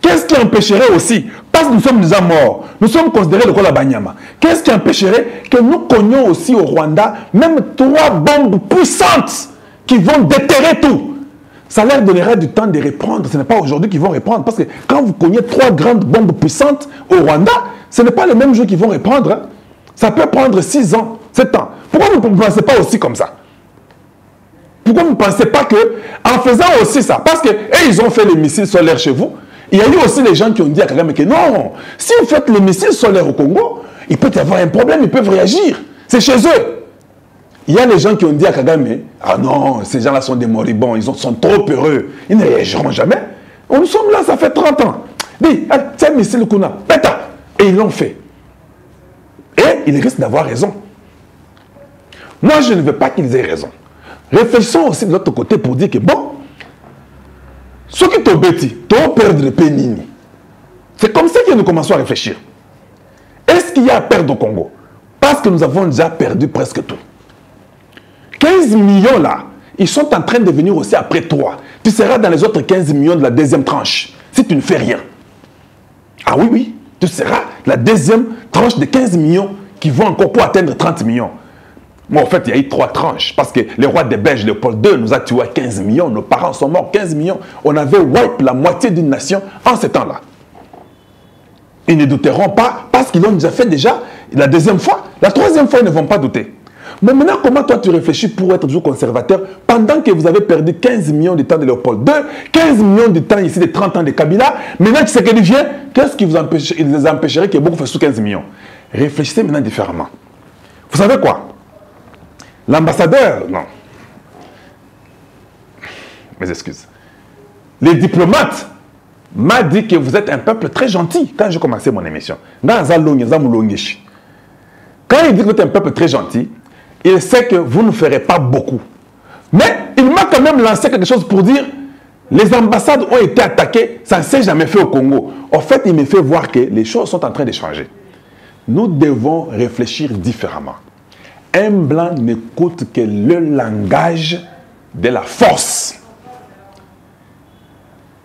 Qu'est-ce qui empêcherait aussi, parce que nous sommes déjà morts, nous sommes considérés comme la Banyama. Qu'est-ce qui empêcherait que nous cognions aussi au Rwanda même 3 bombes puissantes qui vont déterrer tout? Ça leur donnera du temps de répondre. Ce n'est pas aujourd'hui qu'ils vont répondre. Parce que quand vous cognez 3 grandes bombes puissantes au Rwanda, ce n'est pas le même jour qu'ils vont répondre. Hein. Ça peut prendre 6 ans, 7 ans. Pourquoi vous ne pensez pas aussi comme ça? Pourquoi vous ne pensez pas qu'en faisant aussi ça, parce qu'ils ont fait les missiles solaires chez vous, il y a eu aussi les gens qui ont dit à Kagame que non, si vous faites les missiles solaires au Congo, il peut y avoir un problème, ils peuvent réagir. C'est chez eux. Il y a les gens qui ont dit à Kagame, ah non, ces gens-là sont des moribonds, ils sont trop heureux, ils ne réagiront jamais. Nous sommes là, ça fait 30 ans. Dis, tiens, missile Kuna, péta. Et ils l'ont fait. Et ils risquent d'avoir raison. Moi, je ne veux pas qu'ils aient raison. Réfléchissons aussi de l'autre côté pour dire que bon, ceux qui t'ont bêti, t'ont perdu le pénini. C'est comme ça que nous commençons à réfléchir. Est-ce qu'il y a à perdre au Congo? Parce que nous avons déjà perdu presque tout. 15 millions là, ils sont en train de venir aussi après toi. Tu seras dans les autres 15 millions de la deuxième tranche, si tu ne fais rien. Ah oui, oui, tu seras la deuxième tranche de 15 millions qui vont encore pour atteindre 30 millions. Moi, en fait, il y a eu 3 tranches. Parce que le roi des Belges, Léopold II, nous a tué à 15 millions. Nos parents sont morts 15 millions. On avait wipe la moitié d'une nation en ce temps-là. Ils ne douteront pas parce qu'ils l'ont déjà fait déjà la deuxième fois. La troisième fois, ils ne vont pas douter. Mais maintenant, comment toi tu réfléchis pour être toujours conservateur pendant que vous avez perdu 15 millions de temps de Léopold II, 15 millions de temps ici de 30 ans de Kabila, maintenant tu sais qu'il vient, qu'est-ce qui vous empêcherait que beaucoup fassent sous 15 millions? Réfléchissez maintenant différemment. Vous savez quoi? L'ambassadeur, non. Mes excuses. Les diplomates m'a dit que vous êtes un peuple très gentil quand j'ai commencé mon émission. Quand il dit que vous êtes un peuple très gentil, il sait que vous ne ferez pas beaucoup. Mais il m'a quand même lancé quelque chose pour dire Les ambassades ont été attaquées, ça ne s'est jamais fait au Congo. En fait, il me fait voir que les choses sont en train de changer. Nous devons réfléchir différemment. Un blanc n'écoute que le langage de la force.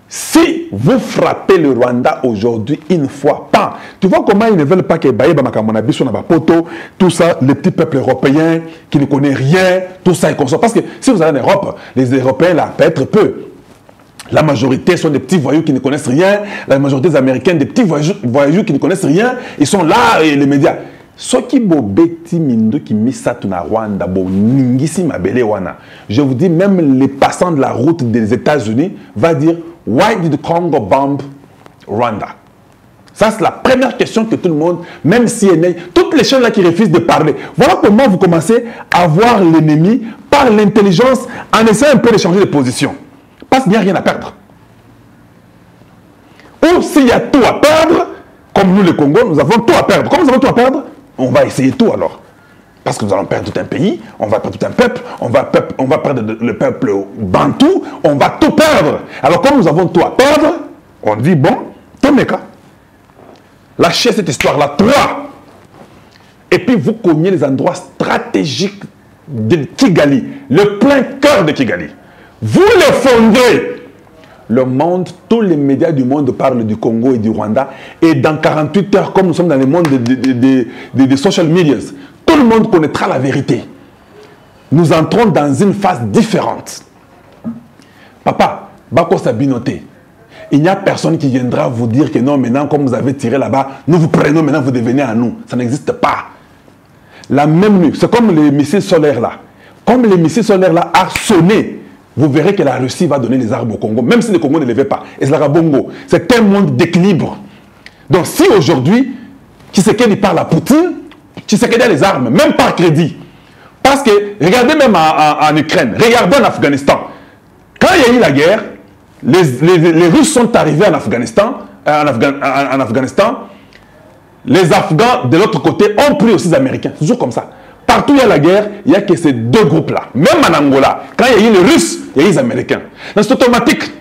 Si vous frappez le Rwanda aujourd'hui une fois, pas. Tu vois comment ils ne veulent pas que Baye Bamakamonabi soit dans la poto, tout ça, les petits peuples européens qui ne connaissent rien, tout ça est consort. Parce que si vous allez en Europe, les Européens là peut-être peu. La majorité sont des petits voyous qui ne connaissent rien. La majorité des Américains, des petits voyous qui ne connaissent rien. Ils sont là et les médias. Ce qui bobeti mindo qui misatu na Rwanda bo ningisi mabele wana. Je vous dis, même les passants de la route des États-Unis va dire why did Congo bomb Rwanda? Ça c'est la première question que tout le monde, même si toutes les chaînes là qui refusent de parler. Voilà comment vous commencez à voir l'ennemi par l'intelligence en essayant un peu de changer de position. Parce qu'il n'y a rien à perdre. Ou s'il y a tout à perdre, comme nous le Congo, nous avons tout à perdre. Comme nous avons tout à perdre, on va essayer tout alors. Parce que nous allons perdre tout un pays, on va perdre tout un peuple, on va perdre le peuple bantou, on va tout perdre. Alors comme nous avons tout à perdre, on dit bon, Tomeka, lâchez cette histoire-là, 3. Et puis vous cognez les endroits stratégiques de Kigali, le plein cœur de Kigali. Vous les fondez. Le monde, tous les médias du monde parlent du Congo et du Rwanda. Et dans 48 heures, comme nous sommes dans le monde des social media, tout le monde connaîtra la vérité. Nous entrons dans une phase différente. Papa, Bako Sabinoté, il n'y a personne qui viendra vous dire que non, maintenant, comme vous avez tiré là-bas, nous vous prenons, maintenant vous devenez à nous. Ça n'existe pas. La même nuit, c'est comme les missiles solaires là. Comme les missiles solaires là a sonné, vous verrez que la Russie va donner les armes au Congo, même si le Congo ne les veut pas. Et c'est la Bongo. C'est un monde d'équilibre. Donc si aujourd'hui, Tshisekedi parle à Poutine, Tshisekedi a les armes, même par crédit. Parce que, regardez même en Ukraine, regardez en Afghanistan. Quand il y a eu la guerre, les Russes sont arrivés en Afghanistan, les Afghans de l'autre côté ont pris aussi les Américains. C'est toujours comme ça. Partout où il y a la guerre, il n'y a que ces deux groupes-là. Même en Angola, quand il y a eu les Russes, il y a eu les Américains. Donc c'est automatique.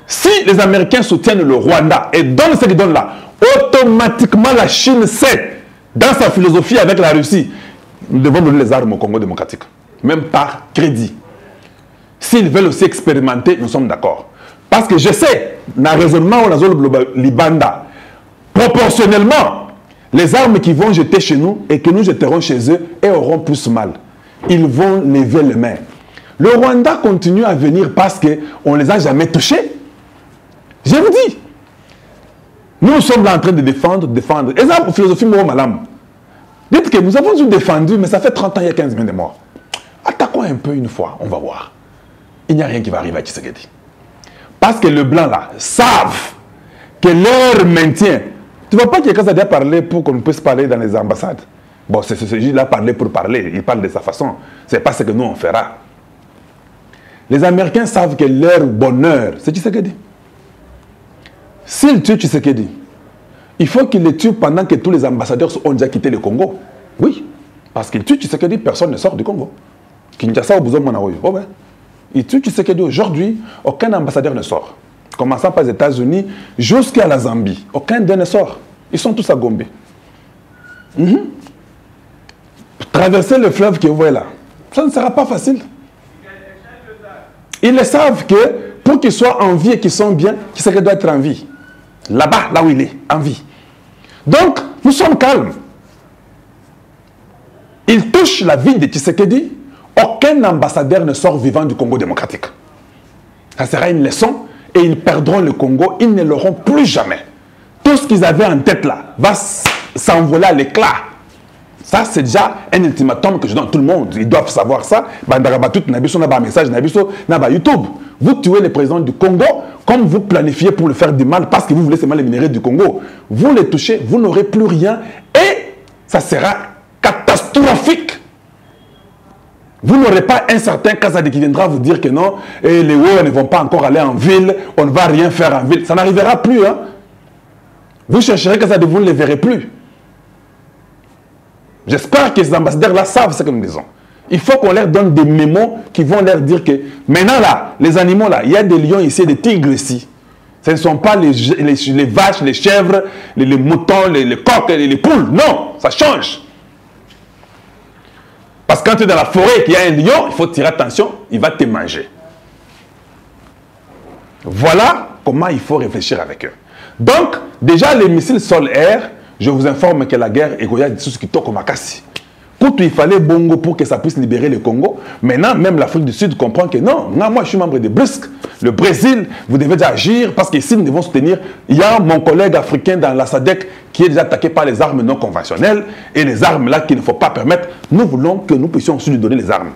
Si les Américains soutiennent le Rwanda et donnent ce qu'ils donnent là, automatiquement la Chine sait, dans sa philosophie avec la Russie, nous devons donner les armes au Congo démocratique. Même par crédit. S'ils veulent aussi expérimenter, nous sommes d'accord. Parce que je sais, dans le raisonnement où la zone Libanda, proportionnellement, les armes qui vont jeter chez nous et que nous jetterons chez eux et auront plus mal. Ils vont lever les mains. Le Rwanda continue à venir parce qu'on ne les a jamais touchés. Je vous dis. Nous sommes là en train de défendre. Et ça, philosophie Malam. Dites que nous avons défendu, mais ça fait 30 ans, il y a 15 000 de morts. Attaquons un peu une fois, on va voir. Il n'y a rien qui va arriver à Tshisekedi. Parce que le blanc là, savent que leur maintien. Tu ne vois pas qu'il y a quelqu'un qui a parlé pour qu'on puisse parler dans les ambassades. Bon, c'est juste là parler pour parler. Il parle de sa façon. Ce n'est pas ce que nous on fera. Les Américains savent que leur bonheur, c'est Tshisekedi. S'ils tuent Tshisekedi, il faut qu'ils le tuent pendant que tous les ambassadeurs ont déjà quitté le Congo. Oui. Parce qu'ils tuent Tshisekedi, personne ne sort du Congo. Kinshasa au besoin de Manaoyo. Oh ben. Ils tuent Tshisekedi aujourd'hui, aucun ambassadeur ne sort. Commençant par les États-Unis jusqu'à la Zambie. Aucun d'eux ne sort. Ils sont tous à Gombe. Traverser le fleuve que vous voyez là, ça ne sera pas facile. Ils le savent que pour qu'ils soient en vie et qu'ils sont bien, Tshisekedi doit être en vie. Là-bas, là où il est, en vie. Donc, nous sommes calmes. Ils touchent la vie de Tshisekedi. Aucun ambassadeur ne sort vivant du Congo démocratique. Ça sera une leçon. Et ils perdront le Congo, ils ne l'auront plus jamais. Tout ce qu'ils avaient en tête là va s'envoler à l'éclat. Ça, c'est déjà un ultimatum que je donne à tout le monde. Ils doivent savoir ça. YouTube. Vous tuez le président du Congo comme vous planifiez pour le faire du mal parce que vous voulez seulement les minéraux du Congo. Vous les touchez, vous n'aurez plus rien et ça sera catastrophique. Vous n'aurez pas un certain Kazadi qui viendra vous dire que non, et les Ouïs ne vont pas encore aller en ville, on ne va rien faire en ville. Ça n'arrivera plus. Hein? Vous chercherez Kazadi, vous ne les verrez plus. J'espère que ces ambassadeurs-là savent ce que nous disons. Il faut qu'on leur donne des mémos qui vont leur dire que maintenant là, les animaux là, il y a des lions ici, des tigres ici. Ce ne sont pas les vaches, les chèvres, les moutons, les coqs, les poules. Non, ça change. Parce que quand tu es dans la forêt et qu'il y a un lion, il faut tirer attention, il va te manger. Voilà comment il faut réfléchir avec eux. Donc, déjà, les missiles sol-air, je vous informe que la guerre est des choses qui toquent au Makassi. Quand il fallait Bongo pour que ça puisse libérer le Congo, maintenant, même l'Afrique du Sud comprend que non, moi je suis membre de BRICS, le Brésil, vous devez déjà agir parce qu'ici nous devons soutenir. Il y a mon collègue africain dans la SADC qui est déjà attaqué par les armes non conventionnelles et les armes là qu'il ne faut pas permettre. Nous voulons que nous puissions aussi lui donner les armes.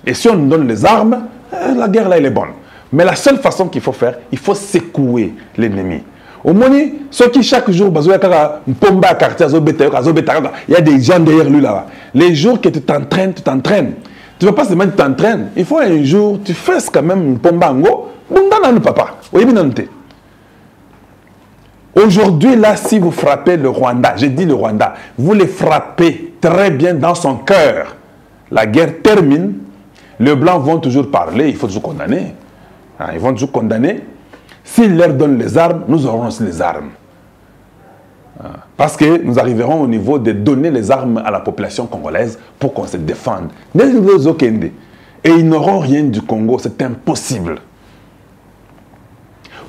Et si on nous donne les armes, la guerre là elle est bonne. Mais la seule façon qu'il faut faire, il faut secouer l'ennemi. Au Moni, ceux qui chaque jour, il y a des gens derrière lui là-bas. Les jours que tu t'entraînes, tu t'entraînes. Tu ne veux pas seulement tu t'entraînes. Il faut un jour, tu fasses quand même un pombango. Papa. Aujourd'hui, là, si vous frappez le Rwanda, j'ai dit le Rwanda, vous les frappez très bien dans son cœur. La guerre termine. Les Blancs vont toujours parler, il faut toujours condamner. Ils vont toujours condamner. S'ils leur donnent les armes, nous aurons aussi les armes. Parce que nous arriverons au niveau de donner les armes à la population congolaise pour qu'on se défende. Et ils n'auront rien du Congo, c'est impossible.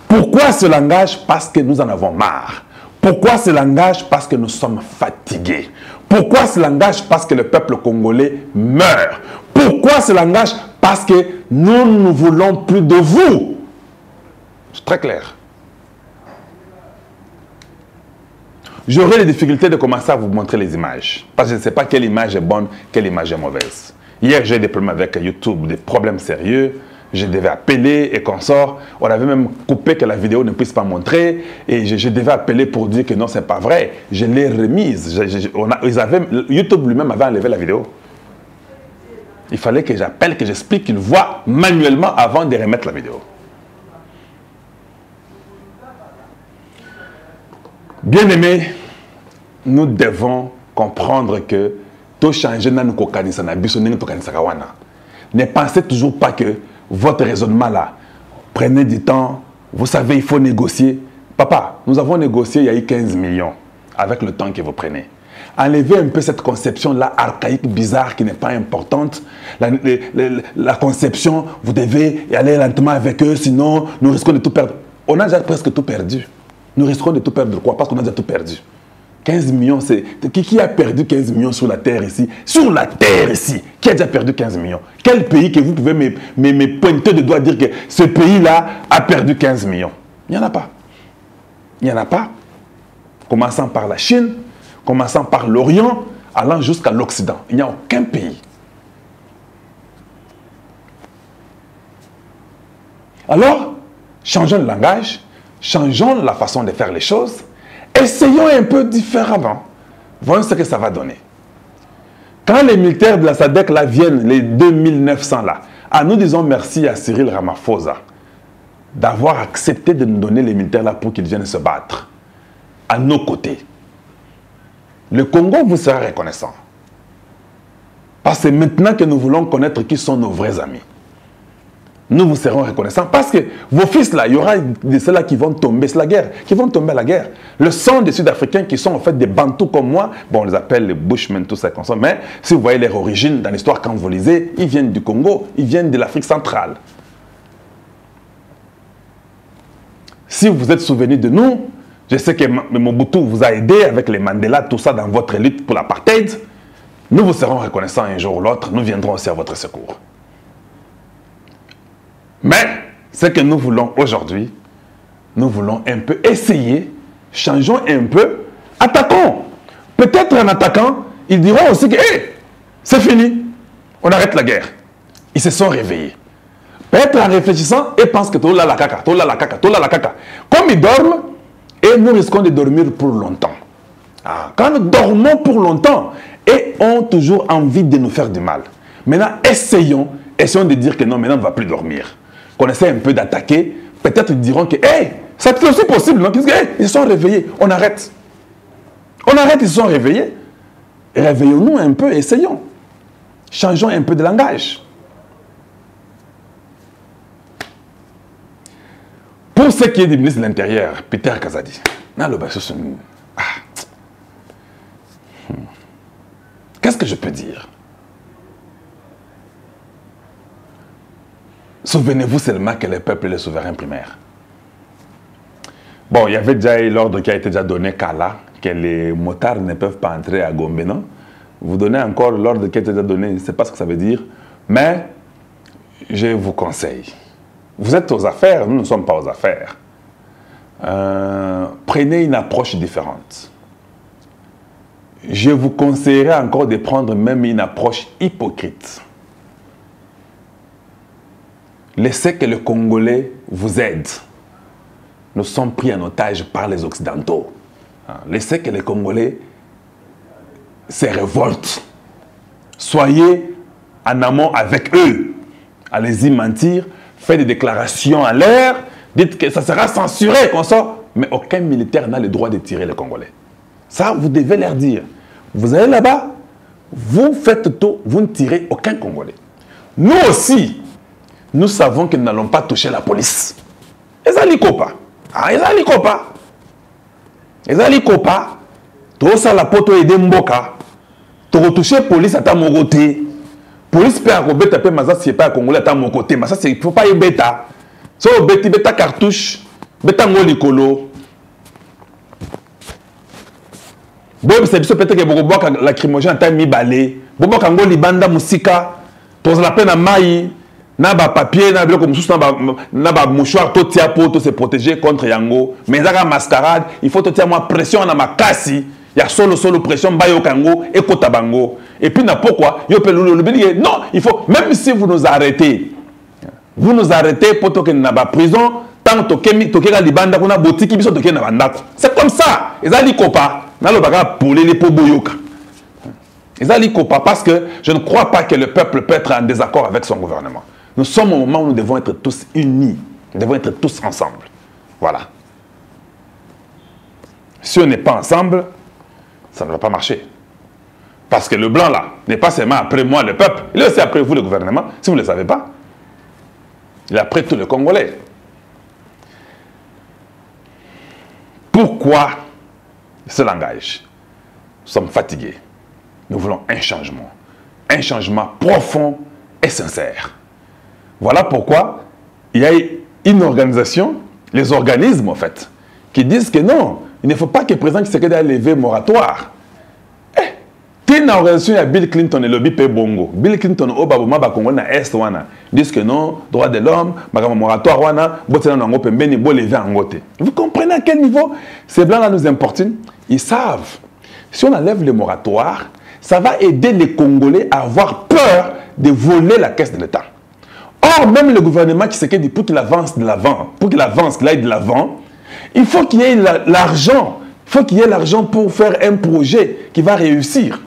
Pourquoi ce langage? Parce que nous en avons marre. Pourquoi ce langage? Parce que nous sommes fatigués. Pourquoi ce langage? Parce que le peuple congolais meurt. Pourquoi ce langage? Parce que nous ne voulons plus de vous. C'est très clair. J'aurai les difficultés de commencer à vous montrer les images. Parce que je ne sais pas quelle image est bonne, quelle image est mauvaise. Hier, j'ai des problèmes avec YouTube, des problèmes sérieux. Je devais appeler et consorts. On avait même coupé que la vidéo ne puisse pas montrer. Et je devais appeler pour dire que non, ce n'est pas vrai. Je l'ai remise. YouTube lui-même avait enlevé la vidéo. Il fallait que j'appelle, que j'explique, qu'il voit manuellement avant de remettre la vidéo. Bien-aimés, nous devons comprendre que tout changer dans nos ne pensez toujours pas que votre raisonnement là, prenez du temps, vous savez, il faut négocier. Papa, nous avons négocié il y a eu 15 millions avec le temps que vous prenez. Enlevez un peu cette conception-là archaïque, bizarre, qui n'est pas importante. La conception, vous devez aller lentement avec eux, sinon nous risquons de tout perdre. On a déjà presque tout perdu. Nous risquons de tout perdre quoi? Parce qu'on a déjà tout perdu. 15 millions, c'est... Qui a perdu 15 millions sur la terre ici? Sur la terre ici. Qui a déjà perdu 15 millions? Quel pays que vous pouvez me pointer de doigt dire que ce pays-là a perdu 15 millions? Il n'y en a pas. Il n'y en a pas. Commençant par la Chine, commençant par l'Orient, allant jusqu'à l'Occident. Il n'y a aucun pays. Alors, changeons le langage, changeons la façon de faire les choses, essayons un peu différemment. Voyons ce que ça va donner. Quand les militaires de la SADC là viennent, les 2900 là, nous disons merci à Cyril Ramaphosa d'avoir accepté de nous donner les militaires là pour qu'ils viennent se battre à nos côtés. Le Congo vous sera reconnaissant. Parce que maintenant que nous voulons connaître qui sont nos vrais amis, nous vous serons reconnaissants. Parce que vos fils là, il y aura de ceux-là qui vont tomber, c'est la guerre, qui vont tomber à la guerre. Le sang des Sud-Africains qui sont en fait des Bantous comme moi, bon on les appelle les Bushmen, tout ça comme ça, mais si vous voyez leur origine dans l'histoire quand vous lisez, ils viennent du Congo, ils viennent de l'Afrique centrale. Si vous êtes souvenu de nous, je sais que Mobutu vous a aidé avec les Mandela, tout ça dans votre lutte pour l'apartheid. Nous vous serons reconnaissants un jour ou l'autre, nous viendrons aussi à votre secours. Mais ce que nous voulons aujourd'hui, nous voulons un peu essayer, changeons un peu, attaquons. Peut-être en attaquant, ils diront aussi que hey, c'est fini, on arrête la guerre. Ils se sont réveillés. Peut-être en réfléchissant, ils pensent que tout là la caca, tout là la caca, tout là la caca. Comme ils dorment, et nous risquons de dormir pour longtemps. Quand nous dormons pour longtemps, et ont toujours envie de nous faire du mal. Maintenant, essayons de dire que non, maintenant on ne va plus dormir. Qu'on essaie un peu d'attaquer, peut-être ils diront que hey, c'est aussi possible, non? Hey, ils se sont réveillés, on arrête. On arrête, ils se sont réveillés. Réveillons-nous un peu, essayons. Changeons un peu de langage. Pour ce qui est du ministre de l'Intérieur, Peter Kazadi, qu'est-ce que je peux dire? Souvenez-vous seulement que le peuple est le souverain primaire. Bon, il y avait déjà l'ordre qui a été déjà donné Kala, que les motards ne peuvent pas entrer à Gombe, non? Vous donnez encore l'ordre qui a été déjà donné, je ne sais pas ce que ça veut dire, mais je vous conseille. Vous êtes aux affaires, nous ne sommes pas aux affaires. Prenez une approche différente. Je vous conseillerais encore de prendre même une approche hypocrite. Laissez que le Congolais vous aide. Nous sommes pris en otage par les Occidentaux. Laissez que les Congolais se révoltent. Soyez en amont avec eux. Allez-y mentir, faites des déclarations en l'air, dites que ça sera censuré, qu'on sort. Mais aucun militaire n'a le droit de tirer les Congolais. Ça, vous devez leur dire. Vous allez là-bas, vous faites tout, vous ne tirez aucun Congolais. Nous aussi, nous savons que nous n'allons pas toucher la police. Et ça, l'ICOPA. Ah, et ça, l'ICOPA. Et ça, l'ICOPA. Tout ça, la poto et des mboka. Tu retouches la police à ta côté. Police peut avoir bêta, peut maza si pas Congolais à mon côté. Mais ça, il ne faut pas y bêta. So, bêta cartouche, bêta ngolikolo. Bon, c'est peut-être que vous boire la lacrymogène à mi balé. Vous boire quand ngoli banda musika. Pose la peine à maï. Na ba papier, na biloko mususu na ba mouchoir to tia pour se protéger contre yango. Mais ça mascarade, il faut te tirer moi pression na makasi. Il y a solo pression bayo kango et kota bango. Et puis na pourquoi yo pe le non, il faut même si vous nous arrêtez. Vous nous arrêtez pour que na ba prison tant to ga libanda kuna botiki biso to na bandako. C'est comme ça. Ezali kopa na lo baga polé les po boyoka. Ezali kopa parce que je ne crois pas que le peuple peut être en désaccord avec son gouvernement. Nous sommes au moment où nous devons être tous unis. Nous devons être tous ensemble. Voilà. Si on n'est pas ensemble, ça ne va pas marcher. Parce que le blanc là n'est pas seulement après moi le peuple, il est aussi après vous le gouvernement, si vous ne le savez pas. Il est après tout le Congolais. Pourquoi ce langage? Nous sommes fatigués. Nous voulons un changement profond et sincère. Voilà pourquoi il y a une organisation, les organismes en fait, qui disent que non, il ne faut pas que le président Tshisekedi ait levé moratoire. Une organisation, il y a Bill Clinton et le Lobby Bongo. Bill Clinton, au Baboma, Bakongo, na Est, wana, disent que non, droit de l'homme, moratoire, wana, vous comprenez à quel niveau ces blancs-là nous importunent? Ils savent. Si on enlève le moratoire, ça va aider les Congolais à avoir peur de voler la caisse de l'État. Or, même le gouvernement qui dit pour qu'il avance de l'avant, qu'il aille de l'avant, il faut qu'il y ait l'argent. Il faut qu'il y ait l'argent pour faire un projet qui va réussir.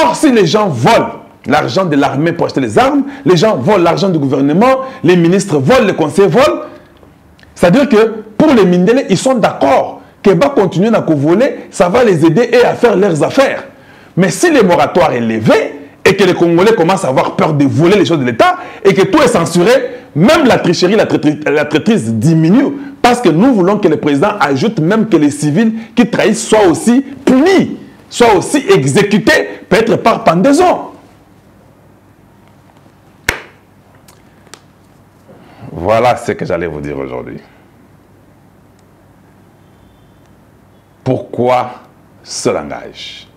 Or, si les gens volent l'argent de l'armée pour acheter les armes, les gens volent l'argent du gouvernement, les ministres volent, les conseillers volent, c'est-à-dire que pour les Mindélé, ils sont d'accord que va continuer à voler, ça va les aider et à faire leurs affaires. Mais si le moratoire est levé, et que les Congolais commencent à avoir peur de voler les choses de l'État et que tout est censuré, même la tricherie, la traîtrise diminue parce que nous voulons que le président ajoute même que les civils qui trahissent soient aussi punis, soient aussi exécutés, peut-être par pendaison. Voilà ce que j'allais vous dire aujourd'hui. Pourquoi ce langage?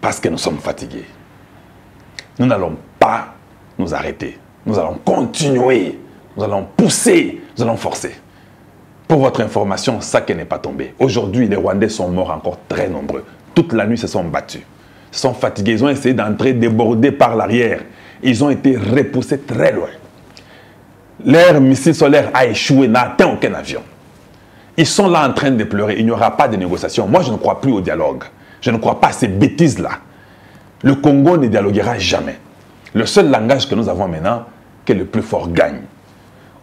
Parce que nous sommes fatigués. Nous n'allons pas nous arrêter. Nous allons continuer. Nous allons pousser. Nous allons forcer. Pour votre information, ça qui n'est pas tombé. Aujourd'hui, les Rwandais sont morts encore très nombreux. Toute la nuit, ils se sont battus. Ils se sont fatigués. Ils ont essayé d'entrer débordés par l'arrière. Ils ont été repoussés très loin. Leur missile solaire a échoué, n'a atteint aucun avion. Ils sont là en train de pleurer. Il n'y aura pas de négociation. Moi, je ne crois plus au dialogue. Je ne crois pas à ces bêtises-là. Le Congo ne dialoguera jamais. Le seul langage que nous avons maintenant, que le plus fort gagne.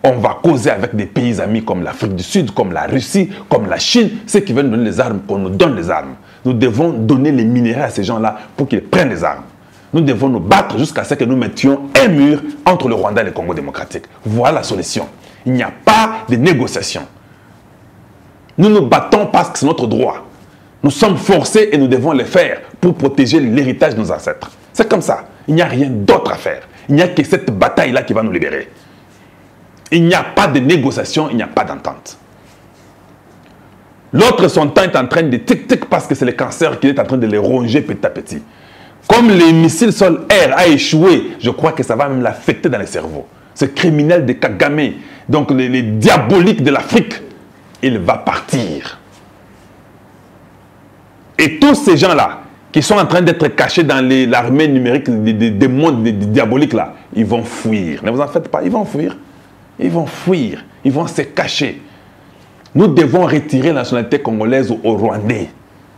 On va causer avec des pays amis comme l'Afrique du Sud, comme la Russie, comme la Chine, ceux qui veulent nous donner les armes, qu'on nous donne les armes. Nous devons donner les minéraux à ces gens-là pour qu'ils prennent les armes. Nous devons nous battre jusqu'à ce que nous mettions un mur entre le Rwanda et le Congo démocratique. Voilà la solution. Il n'y a pas de négociation. Nous nous battons parce que c'est notre droit. Nous sommes forcés et nous devons le faire pour protéger l'héritage de nos ancêtres. C'est comme ça. Il n'y a rien d'autre à faire. Il n'y a que cette bataille-là qui va nous libérer. Il n'y a pas de négociation, il n'y a pas d'entente. L'autre, son temps est en train de tic-tic parce que c'est le cancer qui est en train de les ronger petit à petit. Comme les missiles sol-air a échoué, je crois que ça va même l'affecter dans le cerveau. Ce criminel de Kagame, donc les diaboliques de l'Afrique, il va partir. Et tous ces gens-là, qui sont en train d'être cachés dans l'armée numérique des mondes diaboliques, là, ils vont fuir. Ne vous en faites pas, ils vont fuir. Ils vont fuir, ils vont se cacher. Nous devons retirer la nationalité congolaise aux Rwandais.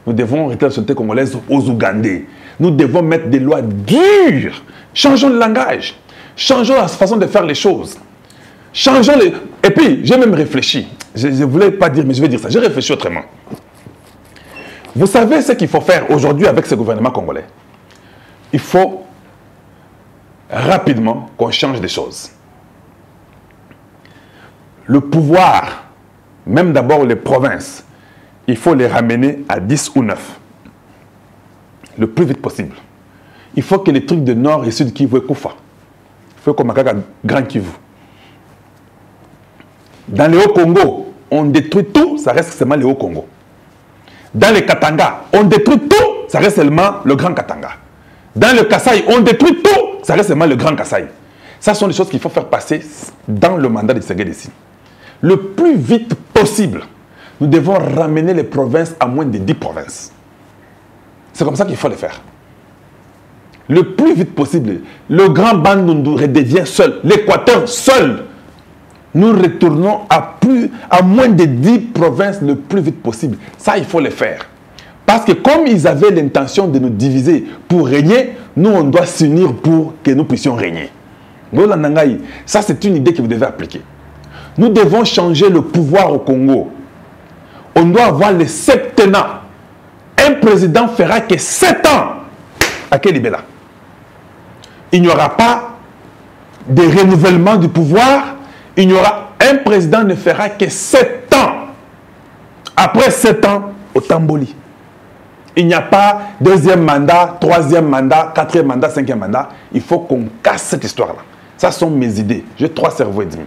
Nous devons retirer la nationalité congolaise aux Ougandais. Nous devons mettre des lois dures. Changeons le langage. Changeons la façon de faire les choses. Changeons les... Et puis, j'ai même réfléchi. Je ne voulais pas dire, mais je vais dire ça. J'ai réfléchi autrement. Vous savez ce qu'il faut faire aujourd'hui avec ce gouvernement congolais? Il faut rapidement qu'on change des choses. Le pouvoir, même d'abord les provinces, il faut les ramener à 10 ou 9. Le plus vite possible. Il faut que les trucs de Nord et Sud Kivu et Koufa, il faut comme un Grand Kivu. Dans le Haut-Congo, on détruit tout, ça reste seulement le Haut-Congo. Dans le Katanga, on détruit tout, ça reste seulement le Grand Katanga. Dans le Kasaï, on détruit tout, ça reste seulement le Grand Kasaï. Ça sont les choses qu'il faut faire passer dans le mandat de Tshisekedi ici. Le plus vite possible, nous devons ramener les provinces à moins de 10 provinces. C'est comme ça qu'il faut le faire. Le plus vite possible, le Grand Bandundu redevient seul, l'Équateur seul. Nous retournons à moins de 10 provinces le plus vite possible. Ça, il faut le faire. Parce que comme ils avaient l'intention de nous diviser pour régner, nous, on doit s'unir pour que nous puissions régner. Ça, c'est une idée que vous devez appliquer. Nous devons changer le pouvoir au Congo. On doit avoir le septennat. Un président fera que 7 ans. À quel Libéla? Il n'y aura pas de renouvellement du pouvoir. Il y aura un président ne fera que 7 ans. Après 7 ans, au Tamboli. Il n'y a pas deuxième mandat, troisième mandat, quatrième mandat, cinquième mandat. Il faut qu'on casse cette histoire-là. Ça sont mes idées. J'ai 3 cerveaux et demi.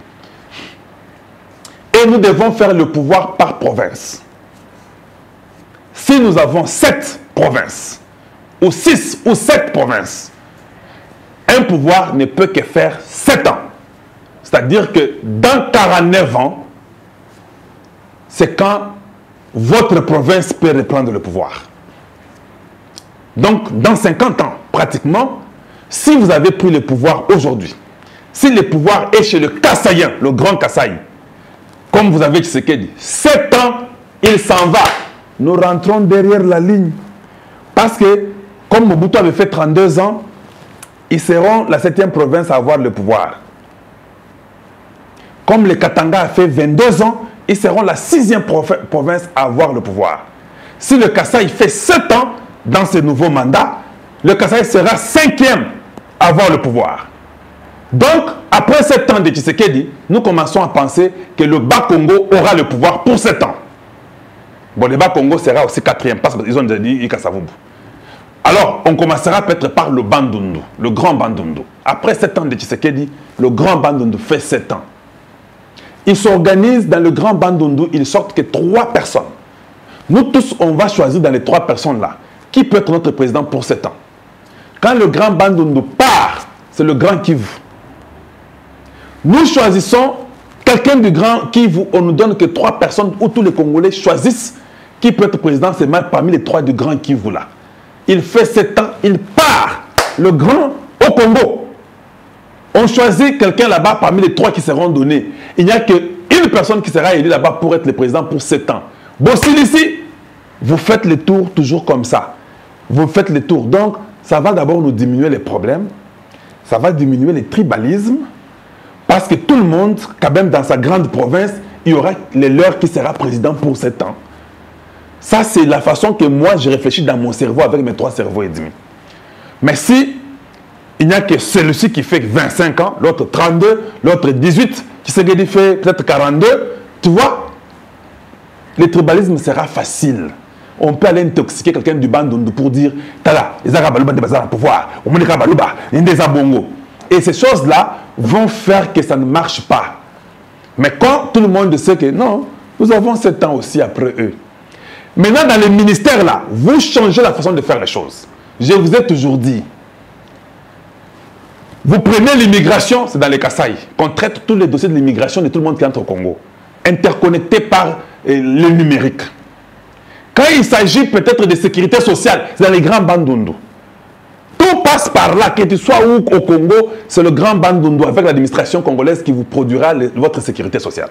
Et nous devons faire le pouvoir par province. Si nous avons 7 provinces, ou 6 ou 7 provinces, un pouvoir ne peut que faire 7 ans. C'est-à-dire que dans 49 ans, c'est quand votre province peut reprendre le pouvoir. Donc, dans 50 ans, pratiquement, si vous avez pris le pouvoir aujourd'hui, si le pouvoir est chez le Kassaïen, le grand Kasaï, comme vous avez Tshisekedi, 7 ans, il s'en va. Nous rentrons derrière la ligne. Parce que, comme Mobutu avait fait 32 ans, ils seront la 7e province à avoir le pouvoir. Comme le Katanga a fait 22 ans, ils seront la 6e province à avoir le pouvoir. Si le Kasaï fait 7 ans dans ce nouveau mandat, le Kasaï sera 5e à avoir le pouvoir. Donc, après 7 ans de Tshisekedi, nous commençons à penser que le Bas-Congo aura le pouvoir pour 7 ans. Bon, le Bas-Congo sera aussi 4e parce qu'ils ont déjà dit Ikasavubu. Alors, on commencera peut-être par le Bandundu, le grand Bandundu. Après 7 ans de Tshisekedi, le grand Bandundu fait 7 ans. Ils s'organisent dans le grand Bandundu, ils sortent que 3 personnes. Nous tous, on va choisir dans les 3 personnes-là qui peut être notre président pour 7 ans. Quand le grand Bandundu part, c'est le grand Kivu. Nous choisissons quelqu'un du grand Kivu, on nous donne que 3 personnes où tous les Congolais choisissent qui peut être président, c'est même parmi les 3 du grand Kivu là. Il fait 7 ans, il part, le grand au Congo. On choisit quelqu'un là-bas parmi les 3 qui seront donnés. Il n'y a qu'une personne qui sera élue là-bas pour être le président pour 7 ans. Bossil-ici, vous faites le tour toujours comme ça. Vous faites le tour. Donc, ça va d'abord nous diminuer les problèmes. Ça va diminuer les tribalismes. Parce que tout le monde, quand même dans sa grande province, il y aura le leur qui sera président pour 7 ans. Ça, c'est la façon que moi, je réfléchis dans mon cerveau avec mes 3 cerveaux et demi. Mais si Il n'y a que celui-ci qui fait 25 ans, l'autre 32, l'autre 18, qui se fait peut-être 42. Tu vois, le tribalisme sera facile. On peut aller intoxiquer quelqu'un du Bandundu pour dire Tala, ils ont pouvoir, et ces choses-là vont faire que ça ne marche pas. Mais quand tout le monde sait que non, nous avons 7 ans aussi après eux. Maintenant, dans les ministères là, vous changez la façon de faire les choses. Je vous ai toujours dit, vous prenez l'immigration, c'est dans les Kasaï, qu'on traite tous les dossiers de l'immigration de tout le monde qui entre au Congo, interconnectés par le numérique. Quand il s'agit peut-être de sécurité sociale, c'est dans les grands Bandundu. Tout passe par là, que tu sois où au Congo, c'est le grand Bandundu avec l'administration congolaise qui vous produira votre sécurité sociale.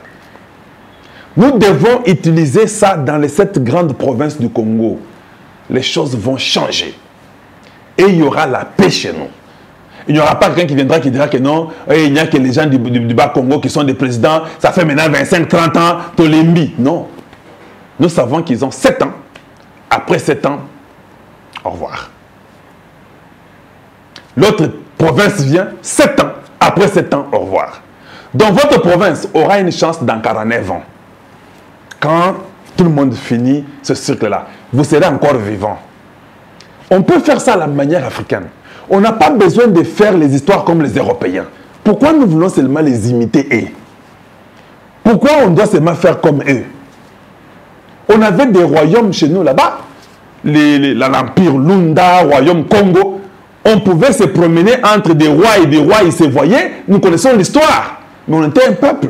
Nous devons utiliser ça dans les 7 grandes provinces du Congo. Les choses vont changer. Et il y aura la paix chez nous. Il n'y aura pas quelqu'un qui viendra qui dira que non, il n'y a que les gens du bas Congo qui sont des présidents, ça fait maintenant 25-30 ans, Tolembi. Non. Nous savons qu'ils ont 7 ans. Après 7 ans, au revoir. L'autre province vient 7 ans. Après 7 ans, au revoir. Donc votre province aura une chance dans 49 ans. Quand tout le monde finit ce cycle-là, vous serez encore vivant. On peut faire ça à la manière africaine. On n'a pas besoin de faire les histoires comme les Européens. Pourquoi nous voulons seulement les imiter eux? Pourquoi on doit seulement faire comme eux? On avait des royaumes chez nous là-bas. L'Empire Lunda, royaume Congo. On pouvait se promener entre des rois et des rois, ils se voyaient. Nous connaissons l'histoire. Mais on était un peuple.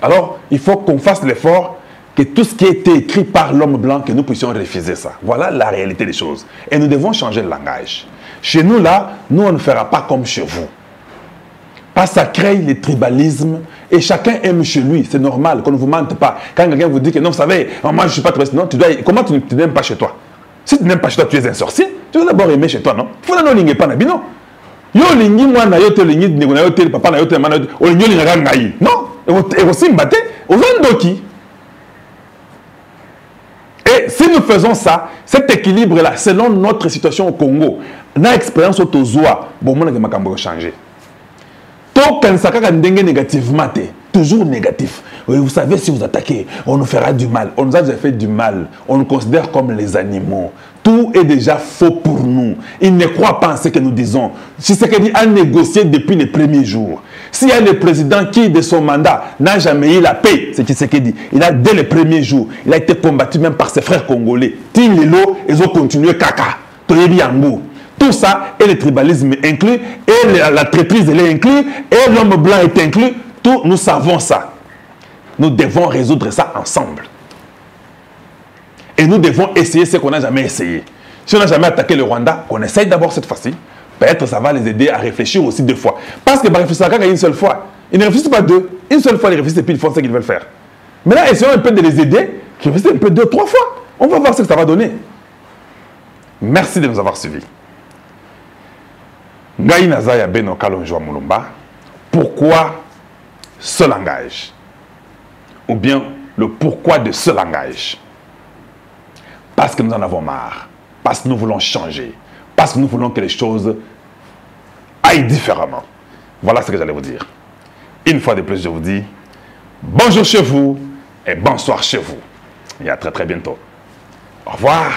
Alors, il faut qu'on fasse l'effort que tout ce qui a été écrit par l'homme blanc, que nous puissions refuser ça. Voilà la réalité des choses. Et nous devons changer le langage. Chez nous, là, nous, on ne fera pas comme chez vous. Parce que ça crée le tribalisme et chacun aime chez lui. C'est normal qu'on ne vous mente pas. Quand quelqu'un vous dit que non, vous savez, moi, je ne suis pas tribaliste. Non, comment tu n'aimes pas chez toi? Si tu n'aimes pas chez toi, tu es un sorcier. Tu dois d'abord aimer chez toi, non? Il faut n'aller pas non. Yo lingi moi na yo te lingi na yo te papa na yo te mana o lingi linga ngai. Non, et aussi mbate, aux andoki. Et si nous faisons ça, cet équilibre-là, selon notre situation au Congo, notre expérience au Tozoa, bon, on a changé. Tout quand ça négativement, toujours négatif. Vous savez, si vous attaquez, on nous fera du mal. On nous a déjà fait du mal. On nous considère comme les animaux. Tout est déjà faux pour nous. Ils ne croient pas en ce que nous disons. Tshisekedi a négocié depuis les premiers jours. S'il y a le président qui, de son mandat, n'a jamais eu la paix, c'est Tshisekedi. Il a, dès les premiers jours, il a été combattu même par ses frères congolais. Tinlelo, ils ont continué kaka. Toyebi Yango. Tout ça, et le tribalisme inclus, et la traîtrise elle est inclus, et l'homme blanc est inclus. Tout, nous savons ça. Nous devons résoudre ça ensemble. Et nous devons essayer ce qu'on n'a jamais essayé. Si on n'a jamais attaqué le Rwanda, on essaye d'abord cette fois-ci. Peut-être ça va les aider à réfléchir aussi 2 fois. Parce que réfléchir une seule fois. Ils ne réfléchissent pas 2. Une seule fois, ils réfléchissent et puis ils font ce qu'ils veulent faire. Maintenant, essayons un peu de les aider, qui réfléchissent un peu 2, 3 fois. On va voir ce que ça va donner. Merci de nous avoir suivis. Ngai naza ya beno kalonji wa mulumba. Pourquoi ce langage? Ou bien le pourquoi de ce langage? Parce que nous en avons marre. Parce que nous voulons changer. Parce que nous voulons que les choses aillent différemment. Voilà ce que j'allais vous dire. Une fois de plus, je vous dis bonjour chez vous et bonsoir chez vous. Et à très très bientôt. Au revoir.